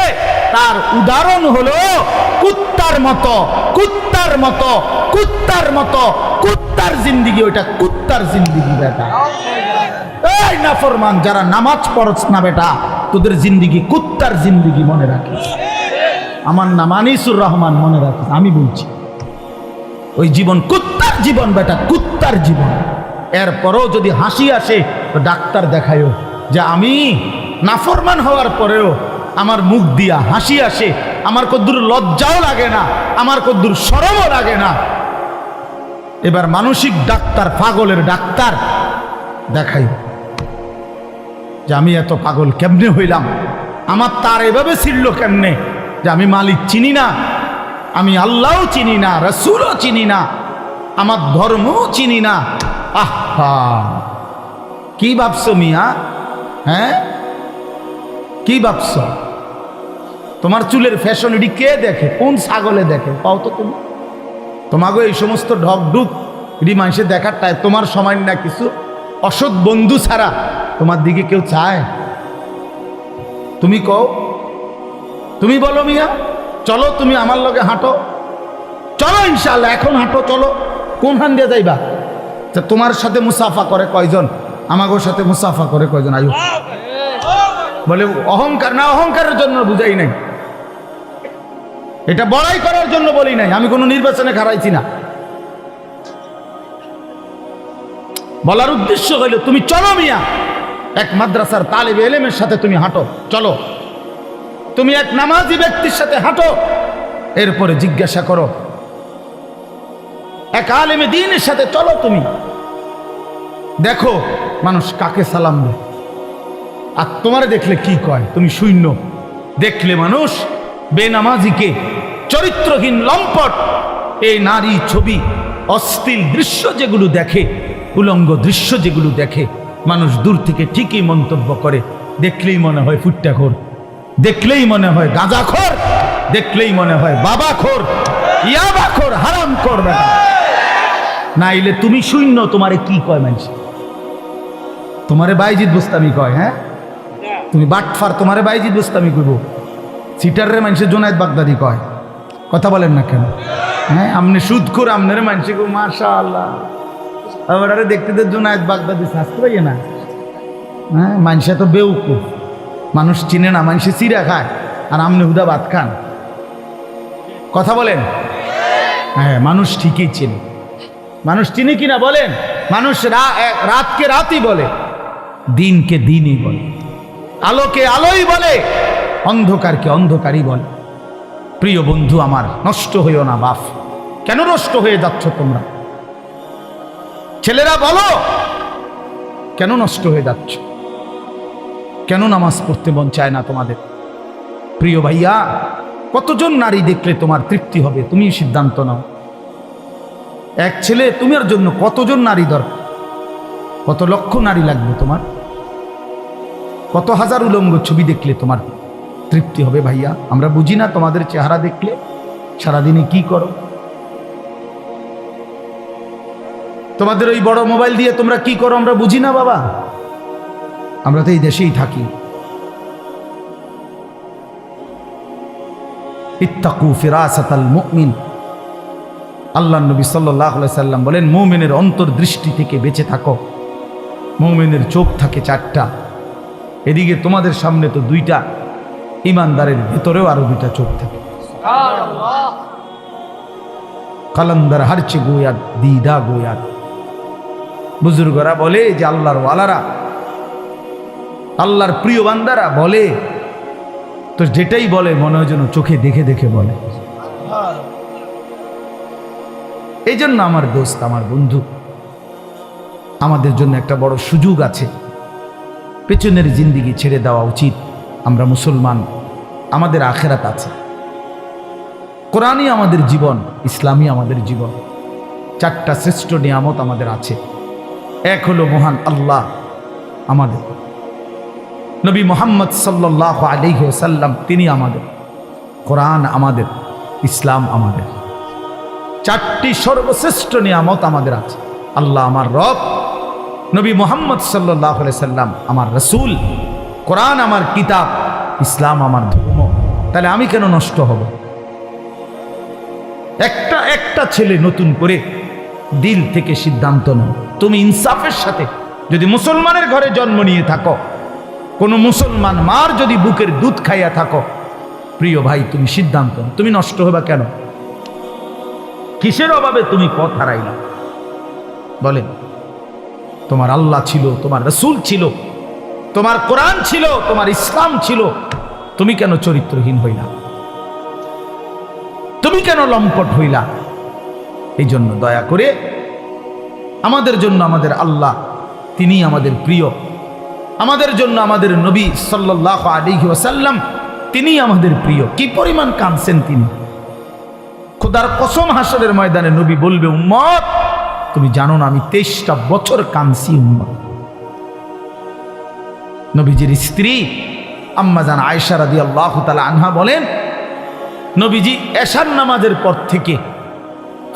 S1: তার উদাহরণ হলো কুত্তার মতো, কুত্তার মতো, কুত্তার মতো, কুত্তার জিন্দেগি। ওইটা কুত্তার জিন্দেগি বেটা। এই নাফরমান যারা নামাজ পড়ছ না বেটা, তোদের জিন্দেগি কুত্তার জিন্দেগি, মনে রাখিস। আমার নাম আনিসুর রহমান, মনে রাখিস, আমি বলছি ওই জীবন কুত্তার জীবন বেটা, কুত্তার জীবন। এরপরও যদি হাসি আসে তো ডাক্তার দেখায়ও যে আমি নাফরমান হওয়ার পরেও আমার মুখ দিয়া হাসি আসে, আমার কদ্দুর লজ্জাও লাগে না, আমার কদ্দুর শরমও লাগে না। এবার মানসিক ডাক্তার, পাগলের ডাক্তার দেখাই যে আমি এত পাগল কেমনে হইলাম, আমার তার এভাবে ছিল কেমনে যে আমি মালিক চিনি না, আমি আল্লাহও চিনি না, রাসূলও চিনি না, আমার ধর্মও চিনি না। আহা, কি ভাবছো মিয়া? হ্যাঁ, কি ভাবছো? তোমার চুলের ফ্যাশন এটি কে দেখে? কোন ছাগলে দেখে? পাও তো তুমি? তোমাকে এই সমস্ত ঢকঢুক এটি মানুষে দেখার টাই তোমার সময় না, কিছু অসৎ বন্ধু ছাড়া তোমার দিকে কেউ চায়? তুমি কও, তুমি বলো মিয়া, চলো তুমি আমার লগে হাঁটো, চলো ইনশাআল্লাহ এখন হাঁটো, চলো। কোন হান দিয়ে যাইবা? তোমার সাথে মুসাফা করে কয়জন? আমাগোর সাথে মুসাফা করে কয়জন? আয়ু বলে অহংকার না, অহংকারের জন্য বুঝাই নাই, এটা বড়াই করার জন্য বলি নাই, আমি কোনো নির্বাচনে হারাইছি না। বলার উদ্দেশ্য হইল তুমি চলো মিয়া, এক মাদ্রাসার তালেবে এলেমের সাথে তুমি হাঁটো, চলো তুমি এক নামাজি ব্যক্তির সাথে হাঁটো, এরপরে জিজ্ঞাসা করো এক আলেমে দ্বীনের সাথে চলো, তুমি দেখো মানুষ কাকে সালাম দেয়, আর তোমারে দেখলে কি কয়, তুমি শূন্য। দেখলে মানুষ বেনামাজিকে, চরিত্রহীন লম্পট, এই নারী ছবি, অশ্লীল দৃশ্য যেগুলো দেখে, উলঙ্গ দৃশ্য যেগুলো দেখে, মানুষ দূর থেকে ঠিকই মন্তব্য করে, দেখলেই মনে হয় ফুট্টাখোর, দেখলেই মনে হয় গাঁজাখোর, দেখলেই মনে হয় বাবাখোর, ইয়াবাখোর, হারামখোর বেটা। নাইলে তুমি শূন্য, তোমারে কি কয় মানুষ? তোমারে বাইজিদ বুস্তামি কয়, হ্যাঁ তুমি বাটফার, তোমারে বাইজিদ বুস্তামি কইব। সিটারে মানুষের জোনায়েদ বাগদাদি কয়, কথা বলেন না কেন? হ্যাঁ আমনে সুদখোর, আমনের মানুষে গো মাশাআল্লাহ, আবার আরে দেখতে দে জোনায়েদ বাগদাদি শাস্ত্র ইয়ে না। হ্যাঁ মানুষে তো বেউকুফ, মানুষ চিনে না, মানুষে চিরা খায়, আর আমনে হুদা ভাত খান। কথা বলেন? হ্যাঁ মানুষ ঠিকই চিনে, মানুষ চিনে কিনা বলেন? মানুষ রাতকে রাতই বলে, দিনকে দিনই বলে, আলোকে আলোই বলে, অন্ধকারকে অন্ধকারই বলে। প্রিয় বন্ধু আমার, নষ্ট হইও না বাপ। কেন নষ্ট হয়ে যাচ্ছ তোমরা? ছেলেরা বলো, কেন নষ্ট হয়ে যাচ্ছ? কেন নামাজ পড়তে মন চায় না তোমাদের? প্রিয় ভাইয়া, কতজন নারী দেখলে তোমার তৃপ্তি হবে? তুমি সিদ্ধান্ত নাও। এক ছেলে তোমার জন্য কতজন নারী দরকার? কত লক্ষ নারী লাগবে তোমার? কত হাজার উলঙ্গ ছবি দেখলে তোমার তৃপ্তি হবে? ভাইয়া আমরা বুঝি না তোমাদের চেহারা দেখলে সারাদিনে কি করো? তোমাদের ওই বড় মোবাইল দিয়ে তোমরা কি করো আমরা বুঝি না বাবা। আমরা তো এই দেশেই থাকি। ইত্তাকু ফিরাসাতাল মুমিন, আল্লাহ নবী সাল্লাল্লাহু আলাইহি সাল্লাম বলেন, মুমিনের অন্তর্দৃষ্টি থেকে বেঁচে থাকো। মুমিনের চোখ থাকে চারটা, এদিকে তোমাদের সামনে তো দুইটা, ইমানদারের ভেতরেও আরো দুইটা চোখ থাকে। কালান্দার হারচে গোয়াত দিদা গোয়াত। বুজুর্গরা বলে যে আল্লাহর ওয়ালারা, আল্লাহর প্রিয় বান্দারা বলে, তো যেটাই বলে মনে হয় যেন চোখে দেখে দেখে বলে। এই জন্য আমার দোস্ত, আমার বন্ধু, আমাদের জন্য একটা বড় সুযোগ আছে। পেছনের জিন্দিগি ছেড়ে দেওয়া উচিত। আমরা মুসলমান, আমাদের আখেরাত আছে। কোরআনই আমাদের জীবন, ইসলামই আমাদের জীবন। চারটা শ্রেষ্ঠ নিয়ামত আমাদের আছে। এক হলো মহান আল্লাহ আমাদের, নবী মুহাম্মদ সাল্লাল্লাহু আলাইহি ওয়াসাল্লাম তিনি আমাদের, কোরআন আমাদের, ইসলাম আমাদের। চারটি সর্বশ্রেষ্ঠ নিয়ামত আমাদের আছে। আল্লাহ আমার রব, নবী মুহাম্মদ সাল্লাল্লাহু আলাইহি সাল্লাম আমার রাসূল, কোরআন আমার কিতাব, ইসলাম আমার ধর্ম। তাহলে আমি কেন নষ্ট হব? একটা ছেলে নতুন করে দিল থেকে সিদ্ধান্ত নাও। তুমি ইনসাফের সাথে, যদি মুসলমানের ঘরে জন্ম নিয়ে থাকো, কোন মুসলমান মার যদি বুকের দুধ খাইয়া থাকো, প্রিয় ভাই তুমি সিদ্ধান্ত নাও, তুমি নষ্ট হবা কেন? কিসের অভাবে তুমি পথ হারাইলা? বলে তোমার আল্লাহ ছিল, তোমার রাসূল ছিল, তোমার কোরআন ছিল, তোমার ইসলাম ছিল, তুমি কেন চরিত্রহীন হইলা? তুমি কেন লম্পট হইলা? এই জন্য দয়া করে আমাদের জন্য আমাদের আল্লাহ, তিনি আমাদের প্রিয়। আমাদের জন্য আমাদের নবী সাল্লাল্লাহু আলাইহি ওয়াসাল্লাম তিনি আমাদের প্রিয়। কি পরিমাণ কাঁদছেন তিনি! খোদার কসম, হাসরের ময়দানে নবী বলবে, উম্মত তুমি জানো না আমি 23টা বছর কাঁদছি উম্মত। নবীজির স্ত্রী আম্মা জান আয়েশা রাদিয়াল্লাহু তাআলা আনহা বলেন, নবীজি এশার নামাজের পর থেকে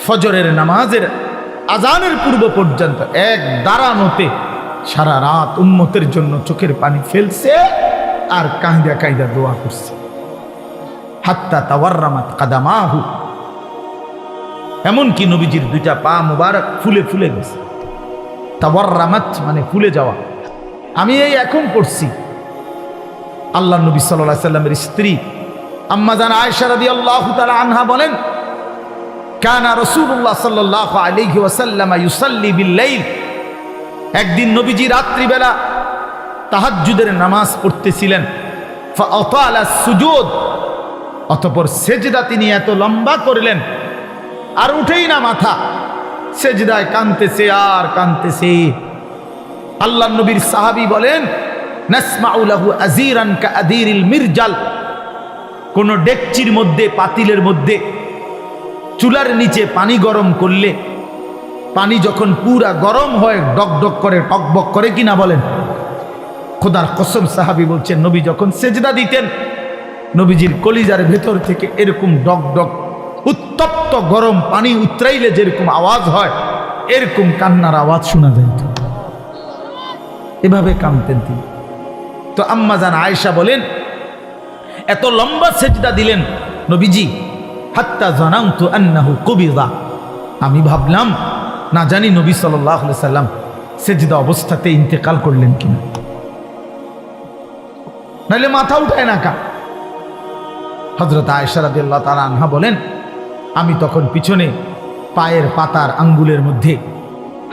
S1: ফজরের নামাজের আজানের পূর্ব পর্যন্ত এক দাঁড়ানোতে সারা রাত উম্মতের জন্য চোখের পানি ফেলছে আর কাঁদা কাঁদা দোয়া করছে। হাত্তা তাওয়াররামাত কাদামাহু, এমনকি নবীজির দুইটা পা মুবারক ফুলে ফুলে গেছে। তাওয়াররামাত মানে ফুলে যাওয়া। আমি এই এখন পড়ছি, আল্লাহ নবী সাল্লাল্লাহু আলাইহি সাল্লামের স্ত্রী আম্মা জান আয়েশা রাদিয়াল্লাহু তাআলা আনহা বলেন, কানা রাসূলুল্লাহ সাল্লাল্লাহু আলাইহি ওয়াসাল্লাম ইউসাল্লি বিল-লাইল, একদিন নবীজি রাত্রিবেলা তাহাজ্জুদের নামাজ পড়তেছিলেন। ফাআতালা সুজুদ, অতঃপর সেজদা তিনি এত লম্বা করলেন আর উঠেই না মাথা, সেজদায় কাঁদতেছে আর কাঁদতেছে। আল্লাহ নবীর সাহাবী বলেন, নাসমাউ লাহু আযীরান কাআযীরিল মিরজাল, কোন ডেকচির মধ্যে, পাতিলের মধ্যে চুলার নিচে পানি গরম করলে পানি যখন পুরা গরম হয় ডকডক করে, টকবক করে কিনা বলেন? খোদার কসম, সাহাবী বলছেন নবী যখন সেজদা দিতেন নবীজির কলিজার ভেতর থেকে এরকম ডকডক উত্তপ্ত গরম পানি উতরাইলে যেরকম আওয়াজ হয় এরকম কান্নার আওয়াজ শোনা যাইত। এভাবে কাঁদতেন তিনি। তো আম্মা জান আয়েশা বলেন, এত লম্বা সেজদা দিলেন নবীজি, হাত্তা জানামতু আন্নাহু কুবিযা, আমি ভাবলাম না জানি নবী সাল্লাল্লাহু আলাইহি সাল্লাম সেজদা অবস্থাতে ইন্তেকাল করলেন কিনা, নাহলে মাথা উঠায় না কা। হযরত আয়েশা রাদিয়াল্লাহু তাআলা আনহা বলেন, আমি তখন পিছনে পায়ের পাতার আঙ্গুলের মধ্যে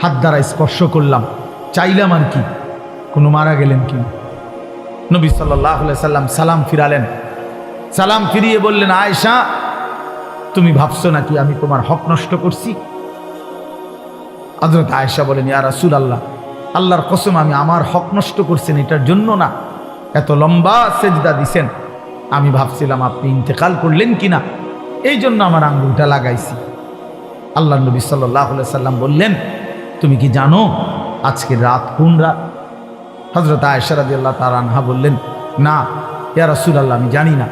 S1: হাত দ্বারা স্পর্শ করলাম, চাইলাম আর কি কোনো মারা গেলেন কি। নবী সাল্লাল্লাহু আলাইহি সাল্লাম সালাম ফিরালেন, সালাম ফিরিয়ে বললেন, আয়েশা তুমি ভাবছো নাকি আমি তোমার হক নষ্ট করছি? হযরত আয়েশা বলেন, ইয়া রাসূলুল্লাহ, আল্লাহর কসম আমি আমার হক নষ্ট করছেন এটার জন্য না, এত লম্বা সেজদা দিছেন, আমি ভাবছিলাম আপনি ইন্তেকাল করলেন কিনা, এই জন্য আমার আঙ্গুলটা লাগাইছি। আল্লাহ নবী সাল্লাল্লাহু আলাইহি সাল্লাম বললেন, তুমি কি জানো আজকে রাত কোন রাত? হযরত আয়েশা রাদিয়াল্লাহু তাআলা আনহা বললেন, না ইয়া রাসূলুল্লাহ আমি জানি না।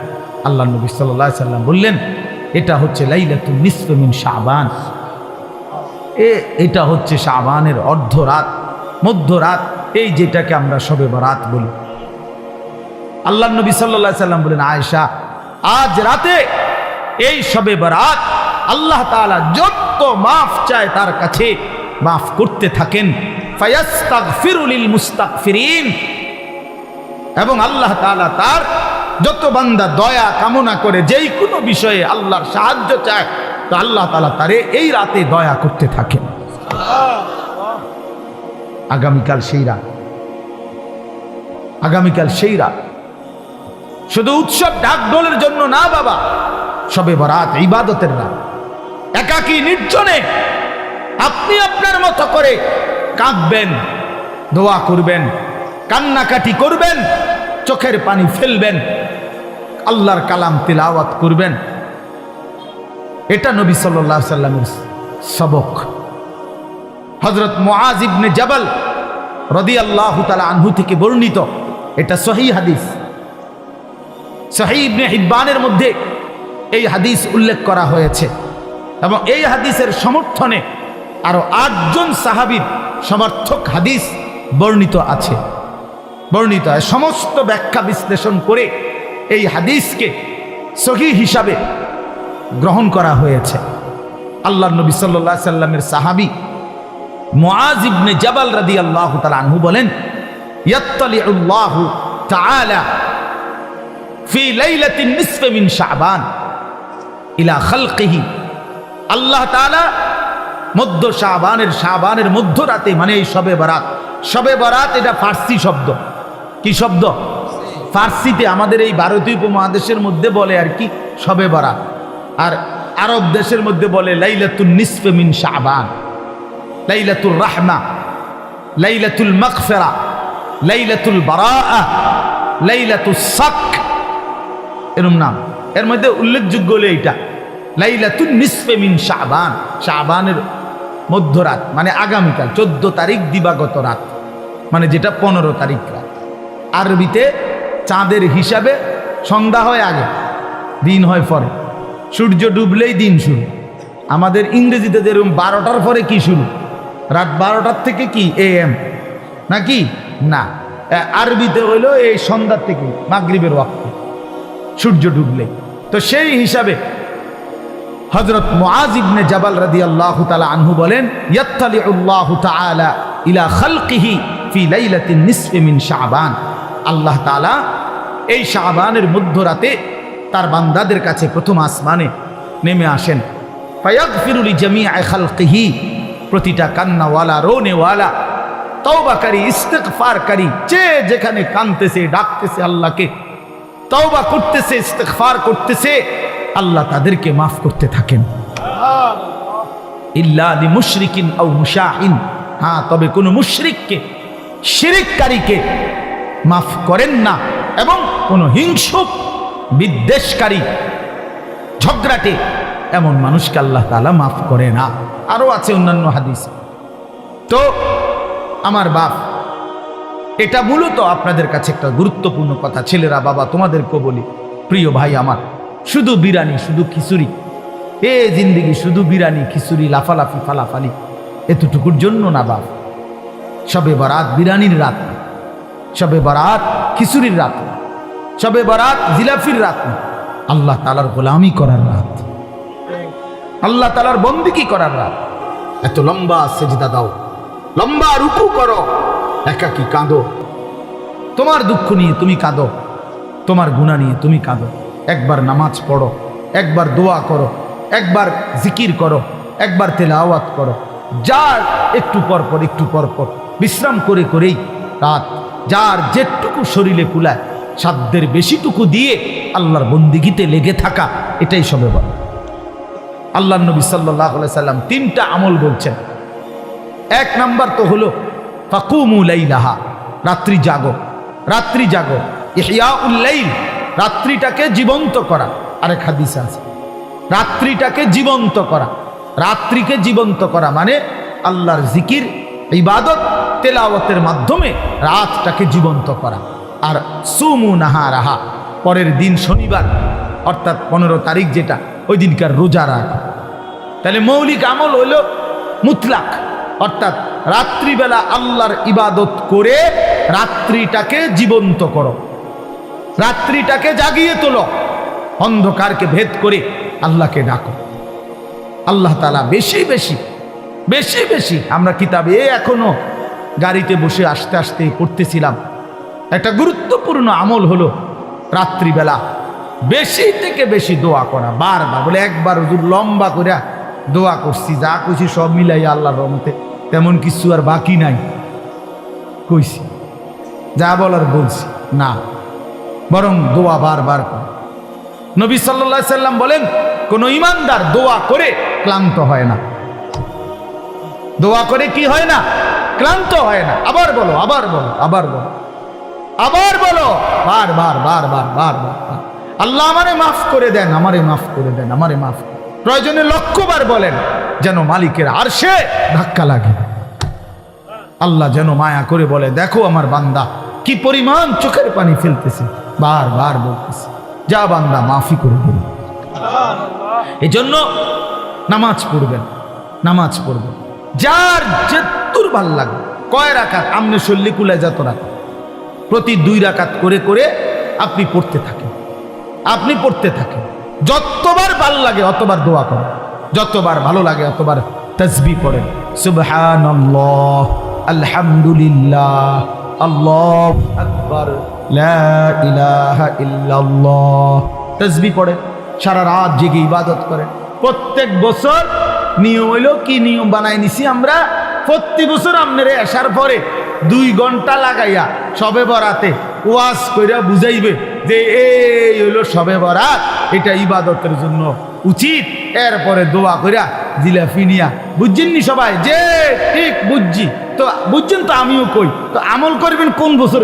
S1: আল্লাহ নবী সাল্লাল্লাহু আলাইহি সাল্লাম বললেন, এটা হচ্ছে লাইলাতুন নিসফ মিন শাবান, এটা হচ্ছে শাবানের অর্ধরাত, মধ্যরাত, এই যেটাকে আমরা শবে বরাত বলি। আল্লাহ নবী সাল্লাল্লাহু আলাইহি সাল্লাম বলেন, আয়েশা আজ রাতে এই শবে বরাত আল্লাহ তাআলা যত মাফ চায় তার কাছে মাফ করতে থাকেন, ফায়াস্তাগফিরু লিল মুস্তাগফিরিন, এবং আল্লাহ তাআলা তার যত বান্দা দয়া কামনা করে যেই কোনো বিষয়ে আল্লাহর সাহায্য চায় তো আল্লাহ তাআলা তারে এই রাতে দয়া করতে থাকেন। আগামীকাল সেই রাত, আগামীকাল সেই রাত শুধু উৎসব ঢাকঢোলের জন্য না বাবা, শবে বরাত ইবাদতের রাত। একাকী নির্জনে আপনি আপনার মতো করে কাঁদবেন, দোয়া করবেন, কান্নাকাটি করবেন, চোখের পানি ফেলবেন, আল্লাহর কালাম তিলাওয়াত করবেন। এটা নবী সাল্লাল্লাহু আলাইহি সাল্লামের সবক। হযরত মুআজ ইবনে জাবাল রাদিয়াল্লাহু তাআলা আনহু থেকে বর্ণিত, এটা সহিহ হাদিস, সহিহ ইবনে হিব্বানের মধ্যে এই হাদিস উল্লেখ করা হয়েছে এবং এই হাদিসের সমর্থনে আরো 8 জন সাহাবীর সমর্থক হাদিস বর্ণিত আছে। বর্ণিত সমস্ত ব্যাখ্যা বিশ্লেষণ করে এই হাদিসকে সহিহ হিসাবে গ্রহণ করা হয়েছে। আল্লাহর নবী সাল্লাল্লাহু আলাইহি সাল্লামের সাহাবী মুআজ ইবনে জাবাল রাদিয়াল্লাহু তাআলা আনহু বলেন, ইয়াত্তালিউল্লাহু তাআলা ফি লাইলাতিন নিসফ মিন শাবান ইলা খালকিহি, আল্লাহ তাআলা মধ্য শাবানের মধ্যরাতে, মানে এই শবে বরাত। শবে বরাত এটা ফার্সি শব্দ। কি শব্দ? ফার্সিতে আমাদের এই ভারতীয় উপমহাদেশের মধ্যে বলে আর কি শবে বরাত, আর আরব দেশের মধ্যে বলে লাইলাতুন নিসফ মিন শাবান, লাইলাতুল রাহমা, লাইলাতুল মাগফিরা, লাইলাতুল বারাআ, লাইলাতুস সাক, এরকম নাম। এর মধ্যে উল্লেখযোগ্য হলো এইটা লাইলাতুন নিসফ মিন শাবান, শাবানের মধ্যরাত, মানে আগামীকাল 14 তারিখ দিবাগত রাত, মানে যেটা 15 তারিখ রাত। আরবিতে চাঁদের হিসাবে সন্ধ্যা হয় আগে, দিন হয় পরে, সূর্য ডুবলেই দিন শুরু। আমাদের ইংরেজিতে যেরকম 12টার পরে কি শুরু, রাত 12টার থেকে কি AM নাকি না, আরবিতে হইলো এই সন্ধ্যার থেকে মাগরিবের ওয়াক্ত, সূর্য ডুবলে। তো সেই হিসাবে হযরত মুআজ ইবনে জাবাল রাদিয়াল্লাহু তাআলা আনহু বলেন, ইয়াত্তালিউল্লাহু তাআলা ইলা খালকিহি ফি লাইলাতিন নিসফ মিন শাবান, আল্লাহ তাআলা এই শাবানের মধ্যরাতে তার বান্দাদের কাছে প্রথম আসমানে নেমে আসেন। ফায়াগফিরু লিজামিআ খালকিহি, প্রতিটা কান্নাওয়ালা রোনেওয়ালা তওবাকারী ইস্তিগফারকারী, যে যেখানে কাঁদতেছে ডাকতেছে আল্লাহকে, তওবা করতেছে ইস্তিগফার করতেছে, আল্লাহ তাদেরকে মাফ করতে থাকেন। ইল্লা লিমুশরিকিন আও মুশাহিন, হ্যাঁ তবে কোনো মুশরিককে, শিরিককারীকে মাফ করেন না, এবং কোনো হিংসুক বিদ্বেষকারী ঝগড়াটে এমন মানুষকে আল্লাহ তাআলা মাফ করে না। আরও আছে অন্যান্য হাদিস। তো আমার বাপ, এটা মূলত আপনাদের কাছে একটা গুরুত্বপূর্ণ কথা। ছেলেরা, বাবা তোমাদেরকেও বলি, প্রিয় ভাই আমার, শুধু বিরানি শুধু খিচুড়ি, এ জিন্দিগি শুধু বিরানি খিচুড়ি লাফালাফি ফালাফালি এতটুকুর জন্য না বাপ। শবে বরাত বিরানির রাত, শবে বরাত খিচুড়ির রাত, শবে বরাত জিলাফির রাত, আল্লাহ তাআলার গোলামি করার রাত, আল্লাহ তাআলার বন্দেগী করার রাত। এত লম্বা সেজদা দাও, লম্বা রুকু করো, একাকি কাঁদো, তোমার দুঃখ নিয়ে তুমি কাঁদো, তোমার গুনাহ নিয়ে তুমি কাঁদো। একবার নামাজ পড়ো, একবার দোয়া করো, একবার জিকির করো, একবার তেলাওয়াত করো। যার একটু পর পর একটু পর পর বিশ্রাম করে করেই রাত, যার যেটুকু শরীরে কুলায় সাধ্যের বেশিটুকু দিয়ে আল্লাহর বন্দেগীতে লেগে থাকা, এটাই শবে বরাত। আল্লাহর নবী সাল্লাল্লাহু আলাইহি সাল্লাম তিনটা আমল বলছেন। এক নাম্বার তো হলো ফাকুমু লাইলাহা, রাত্রি জাগো, রাত্রি জাগো, ইহয়াউল লাইল, রাত্রিটাকে জীবন্ত করা। আরেক হাদিস আছে রাত্রিটাকে জীবন্ত করা, রাত্রিকে জীবন্ত করা মানে আল্লাহর জিকির, ইবাদত, তেলাওয়াতের মাধ্যমে রাতটাকে জীবন্ত করা। আর সুমু নাহারাহা, পরের দিন শনিবার অর্থাৎ 15 তারিখ যেটা, ওই দিনকার রোজা রাখা। তাহলে মৌলিক আমল হইল মুতলাক, অর্থাৎ রাত্রিবেলা আল্লাহর ইবাদত করে রাত্রিটাকে জীবন্ত করো, রাত্রিটাকে জাগিয়ে তোলো, অন্ধকারকে ভেদ করে আল্লাহকে ডাকো। আল্লাহ তাআলা বেশি বেশি বেশি বেশি, আমরা কিতাবে এখনো গাড়িতে বসে আসতে আসতে পড়তেছিলাম, একটা গুরুত্বপূর্ণ আমল হলো রাত্রিবেলা বেশি থেকে বেশি দোয়া করা। বারবার বলে, একবার হুজুর লম্বা করে দোয়া করছি, যা কইছি সব মিলাই আল্লাহর রহমতে তেমন কিছু আর বাকি নাই কইছি, যা বলার বলছি না, বরং দোয়া বারবার কর। নবী সাল্লাল্লাহু আলাইহি সাল্লাম বলেন, কোন ইমানদার দোয়া করে ক্লান্ত হয় না। দোয়া করে কি হয় না? ক্লান্ত হয় না। আবার বলো, আবার বলো, আবার বলো, আবার বলো, বারবার বারবার বারবার, আল্লাহ আমারে মাফ করে দেন, আমারে মাফ করে দেন, আমারে মাফ। প্রয়োজনে লক্ষবার বলেন, যেন মালিকের আরশে ধাক্কা লাগে। আল্লাহ যেন মায়া করে বলে, দেখো আমার বান্দা কি পরিমাণ চোখের পানি ফেলতেছে, বারবার বলতেছে, যা বান্দা মাফি করে দিন। এই জন্য নামাজ পড়বেন, নামাজ পড়বেন, যার যেতুর ভাল লাগে। কয় রাকাত? আমনে শল্লি কুলায় যত রাকাত, প্রতি 2 রাকাত করে করে আপনি পড়তে থাকেন, আপনি পড়তে থাকেন। যতবার ভাল লাগে অতবার দোয়া করেন, যতবার ভালো লাগে অতবার তাসবিহ পড়েন। সুবহানাল্লাহ, আলহামদুলিল্লাহ, আল্লাহু আকবার, লা ইলাহা ইল্লাল্লাহ, তাসবিহ পড়েন। সারা রাত জেগে ইবাদত করেন। প্রত্যেক বছর নিয়ম হইল, কি নিয়ম বানাই নিছি আমরা, প্রতি বছর আপনারে আসার পরে 2 ঘন্টা লাগাইয়া শবে বরাতে ওয়াজ কইরা বুঝাইবে যে এই হইল শবে বরাত, এটা ইবাদতের জন্য উচিত। এরপরে দোয়া কইরা জিলাফি নিয়া, বুঝছেন নি সবাই? যে ঠিক বুঝছি তো, বুঝছেন তো, আমিও কই তো, আমল করবেন কোন বছর?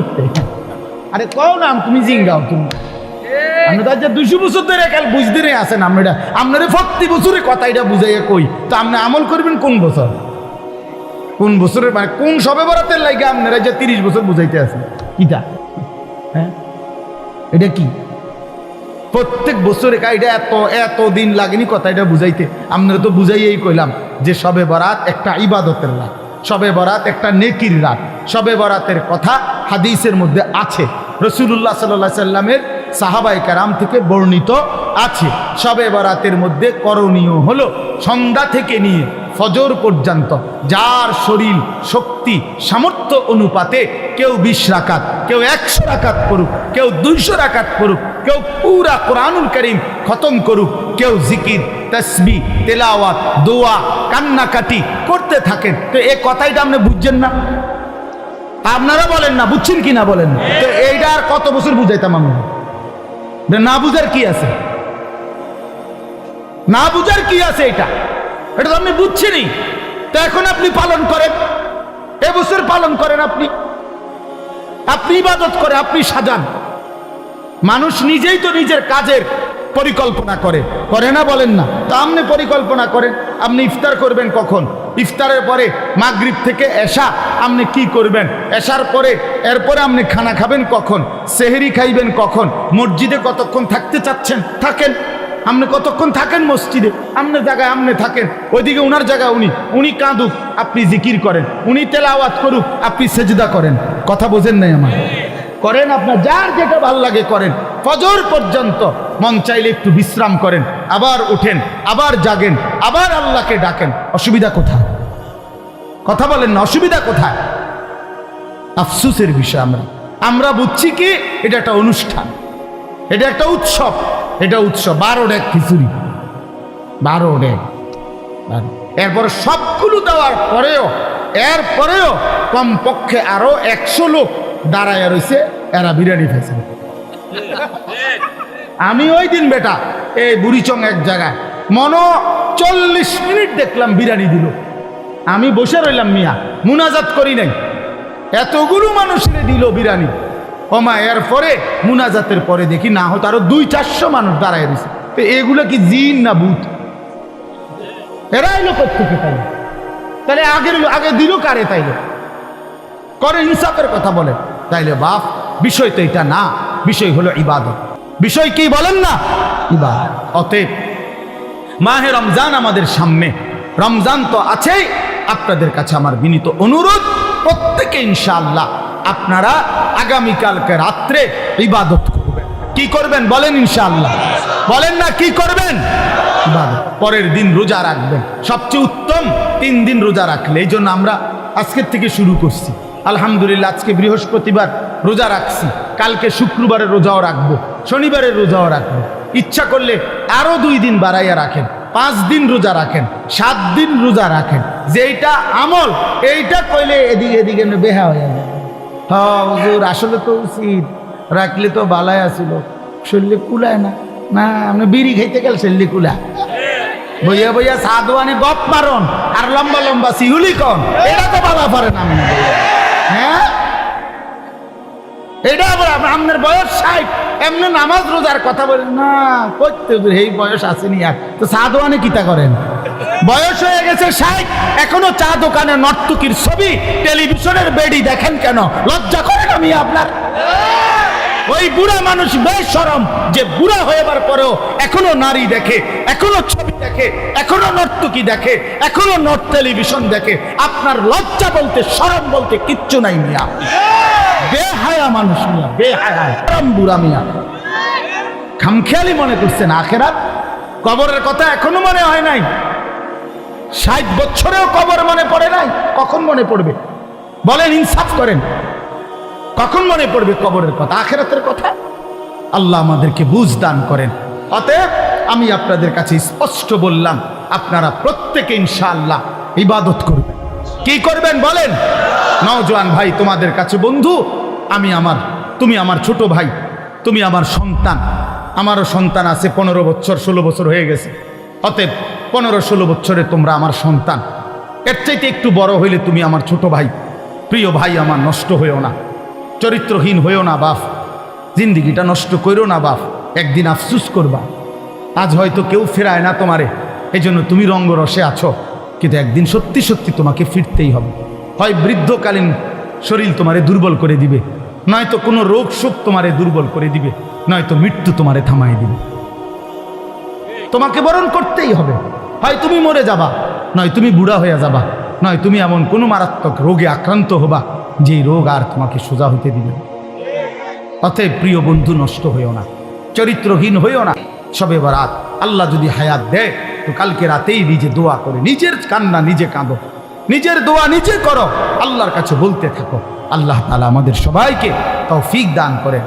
S1: আরে কও না, তুমি জিঙ্গাও, তুমি আমরা তো 200 বছর ধরে কাল বুঝতে রে আছেন, আমরা আপনারে প্রতি বছরে কথা এটা বুঝাইয়া কই, তো আপনি আমল করবেন কোন বছর? কোন বছরের মানে কোন শবে বরাতের লাগে আপনারা যে 30 বছর বুঝাইতে আছেন? কিটা? হ্যাঁ, এটা কি? প্রত্যেক বছরে এটা এত এত দিন লাগেনি কথা এটা বুঝাইতে। আপনারা তো বুঝাইয়েই কইলাম যে শবে বরাত একটা ইবাদতের রাত, শবে বরাত একটা নেকির রাত। শবে বরাতের কথা হাদিসের মধ্যে আছে, রাসূলুল্লাহ সাল্লাল্লাহু আলাইহি সাল্লামের সাহাবায়ে কেরাম থেকে বর্ণিত আছে। শবে বরাতের মধ্যে করণীয় হলো সন্ধ্যা থেকে নিয়ে ফজর পর্যন্ত যার শরীর শক্তি সামর্থ্য অনুপাতে কেউ 20 রাকাত, কেউ 100 রাকাত করুক, কেউ 200 রাকাত করুক, কেউ পুরা কোরআনুল কারীম খতম করুক, কেউ জিকির তাসবিহ তেলাওয়াত দোয়া কান্নাকাটি করতে থাকেন। তো এই কথাইটা আপনি বুঝছেন না? আপনারা বলেন না, বুঝছেন কি না বলেন? তো এইটা আর কত বছর বুঝাইতাম আমি? না বুঝার কি আছে? না বুঝার কি আছে? এটা এটা তো আপনি বুঝছেনই। তো এখন আপনি পালন করেন, এবছর পালন করেন, আপনি ইবাদত করে আপনি সাজান। মানুষ নিজেই তো নিজের কাজের পরিকল্পনা করে না, বলেন না? তো আপনি পরিকল্পনা করেন, আপনি ইফতার করবেন কখন, ইফতারের পরে মাগরিব থেকে এশা আপনি কি করবেন, এশার পরে এরপরে আপনি খানা খাবেন কখন, সেহরি খাইবেন কখন, মসজিদে কতক্ষণ থাকতে চাচ্ছেন থাকেন, আপনি কতক্ষণ থাকেন মসজিদে, আপনি জায়গায় আপনি থাকেন, ওইদিকে উনার জায়গায় উনি কাঁদুক আপনি জিকির করেন, উনি তেলাওয়াত করুক আপনি সেজদা করেন। কথা বোঝেন নাই আমার? করেন, আপনার যার যেটা ভাল লাগে করেন। ফজর পর্যন্ত মন চাইলে একটু বিশ্রাম করেন, আবার উঠেন, আবার জাগেন, আবার আল্লাহকে ডাকেন। অসুবিধা কোথায়? কথা বলেন না, অসুবিধা কোথায়? আফসোসের বিষয় আমরা বুঝছি কি এটা একটা অনুষ্ঠান, এটা একটা উৎসব, এটা উৎসব। 12 ডেক খিচুড়ি, 12 ডেক, এরপর সবগুলো দেওয়ার পরেও এরপরেও কমপক্ষে আরো 100 লোক দাঁড়ায় রয়েছে, এরা বিরিয়ানি খাইছে। আমি ওই দিন বেটা এই বুড়িচং এক জায়গায় 40 মিনিট দেখলাম বিরিয়ানি দিল, আমি বসে রইলাম, মিয়া মুনাজাত করি নাই, এতগুলো মানুষের দিল বিরিয়ানি। ওমা এরপরে মুনাজাতের পরে দেখি না হতো আরো 200-400 মানুষ দাঁড়ায় রয়েছে। তো এগুলো কি জিন না ভূত? এরা এলো কোথেকে? তাহলে আগে দিল কারে? তাইলে করে ইনসাফের কথা বলে। তাইলে বাপ বিষয় তো এটা না, বিষয় হলো ইবাদত। বিষয় কি বলেন না? ইবাদত। অতএব মাহে রমজান আমাদের সামনে, রমজান তো আছেই। আপনাদের কাছে আমার বিনীত অনুরোধ, প্রত্যেকে ইনশাআল্লাহ আপনারা আগামীকালকে রাত্রে ইবাদত করবেন। কি করবেন বলেন? ইনশাআল্লাহ বলেন না, কি করবেন? ইবাদত। পরের দিন রোজা রাখবেন, সবচেয়ে উত্তম 3 দিন রোজা রাখলে। এই জন্য আমরা আজকের থেকে শুরু করছি। আলহামদুলিল্লাহ আজকে বৃহস্পতিবার রোজা রাখছি, কালকে শুক্রবারের রোজাও রাখবো, শনিবারের রোজাও রাখবো। ইচ্ছা করলে আরো 2 দিন বাড়াইয়া রাখেন, 5 দিন রোজা রাখেন, 7 দিন রোজা রাখেন। যেইটা আমল এইটা কইলে এদিকে বেহা হয়ে যাবে। হ্যাঁ হুজুর, আসলে তো উচিত রাখলে তো বালাই আসিল, শরীরে কুলায় না। না আপনি বিড়ি খাইতে গেল শরীরে কুলা, বইয়া বইয়া সাদওয়ানি গপ মারন আর লম্বা লম্বা সিহুলি কন, এটা তো বালা পারেন আপনি। হ্যাঁ এটা আবার আপনার বয়স 60, এমনি নামাজ রোজার কথা বলেন না, করতে এই বয়স আসেনি আর তো চা দোকানে কিতা করেন? বয়স হয়ে গেছে 60, এখনো চা দোকানে নর্তকীর ছবি, টেলিভিশনের বেডি দেখেন কেন? লজ্জা করেন আমি আপনার? ওই বুড়া মানুষ বেশরম যে বুড়া হয়েবার পরেও এখনো নারী দেখে, এখনো ছবি দেখে, এখনো নর্তকী দেখে, এখনো টেলিভিশন দেখে। আপনার লজ্জা বলতে শরম বলতে কিচ্ছু নাই মিয়া, বেহায়া মানুষ মিয়া, বেহায়া বুড়া মিয়া। খামখেয়ালি মনে করছেন আখেরাত, কবরের কথা এখনো মনে হয় নাই? 60 বছরেও কবর মনে পড়ে নাই? কখন মনে পড়বে বলেন? ইনসাফ করেন, কখন মনে পড়বে কবরের কথা, আখেরাতের কথা? আল্লাহ আমাদেরকে বুঝ দান করেন। অতএব আমি আপনাদের কাছে স্পষ্ট বললাম, আপনারা প্রত্যেকে ইনশাআল্লাহ ইবাদত করবেন। কি করবেন বলেন? নওজোয়ান ভাই তোমাদের কাছে বন্ধু, তুমি আমার ছোট ভাই, তুমি আমার সন্তান। আমারও সন্তান আছে, 15 বছর 16 বছর হয়ে গেছে। অতএব 15-16 বছরে তোমরা আমার সন্তান, এর চাইতে একটু বড় হইলে তুমি আমার ছোট ভাই। প্রিয় ভাই আমার, নষ্ট হইও না, চরিত্রহীন হইও না বাপ, জিন্দিগিটা নষ্ট করো না বাপ, একদিন আফসুস করবা। আজ হয়তো কেউ ফেরায় না তোমারে, এই জন্য তুমি রঙ্গরসে আছো, কিন্তু একদিন সত্যি সত্যি তোমাকে ফিরতেই হবে। হয় বৃদ্ধকালীন শরীর তোমারে দুর্বল করে দিবে, নয়তো কোনো রোগ শোক তোমারে দুর্বল করে দিবে, নয়তো মৃত্যু তোমারে থামাই দিবে। তোমাকে বরণ করতেই হবে, হয় তুমি মরে যাবা, নয় তুমি বুড়া হয়ে যাবা, নয় তুমি এমন কোনো মারাত্মক রোগে আক্রান্ত হবা যে রোগ আর তোমাকে সোজা হইতে দিবে। অতএব প্রিয় বন্ধু, নষ্ট হইও না, চরিত্রহীন হইও না, শবে বরাত। আল্লাহ যদি হায়াত দেয় তো কালকে রাতেই নিজে দোয়া করে, নিজের কান্না নিজে কাঁদো, নিজের দোয়া নিজে করো, আল্লাহর কাছে বলতে থাকো। আল্লাহ তাআলা আমাদের সবাইকে তৌফিক দান করে।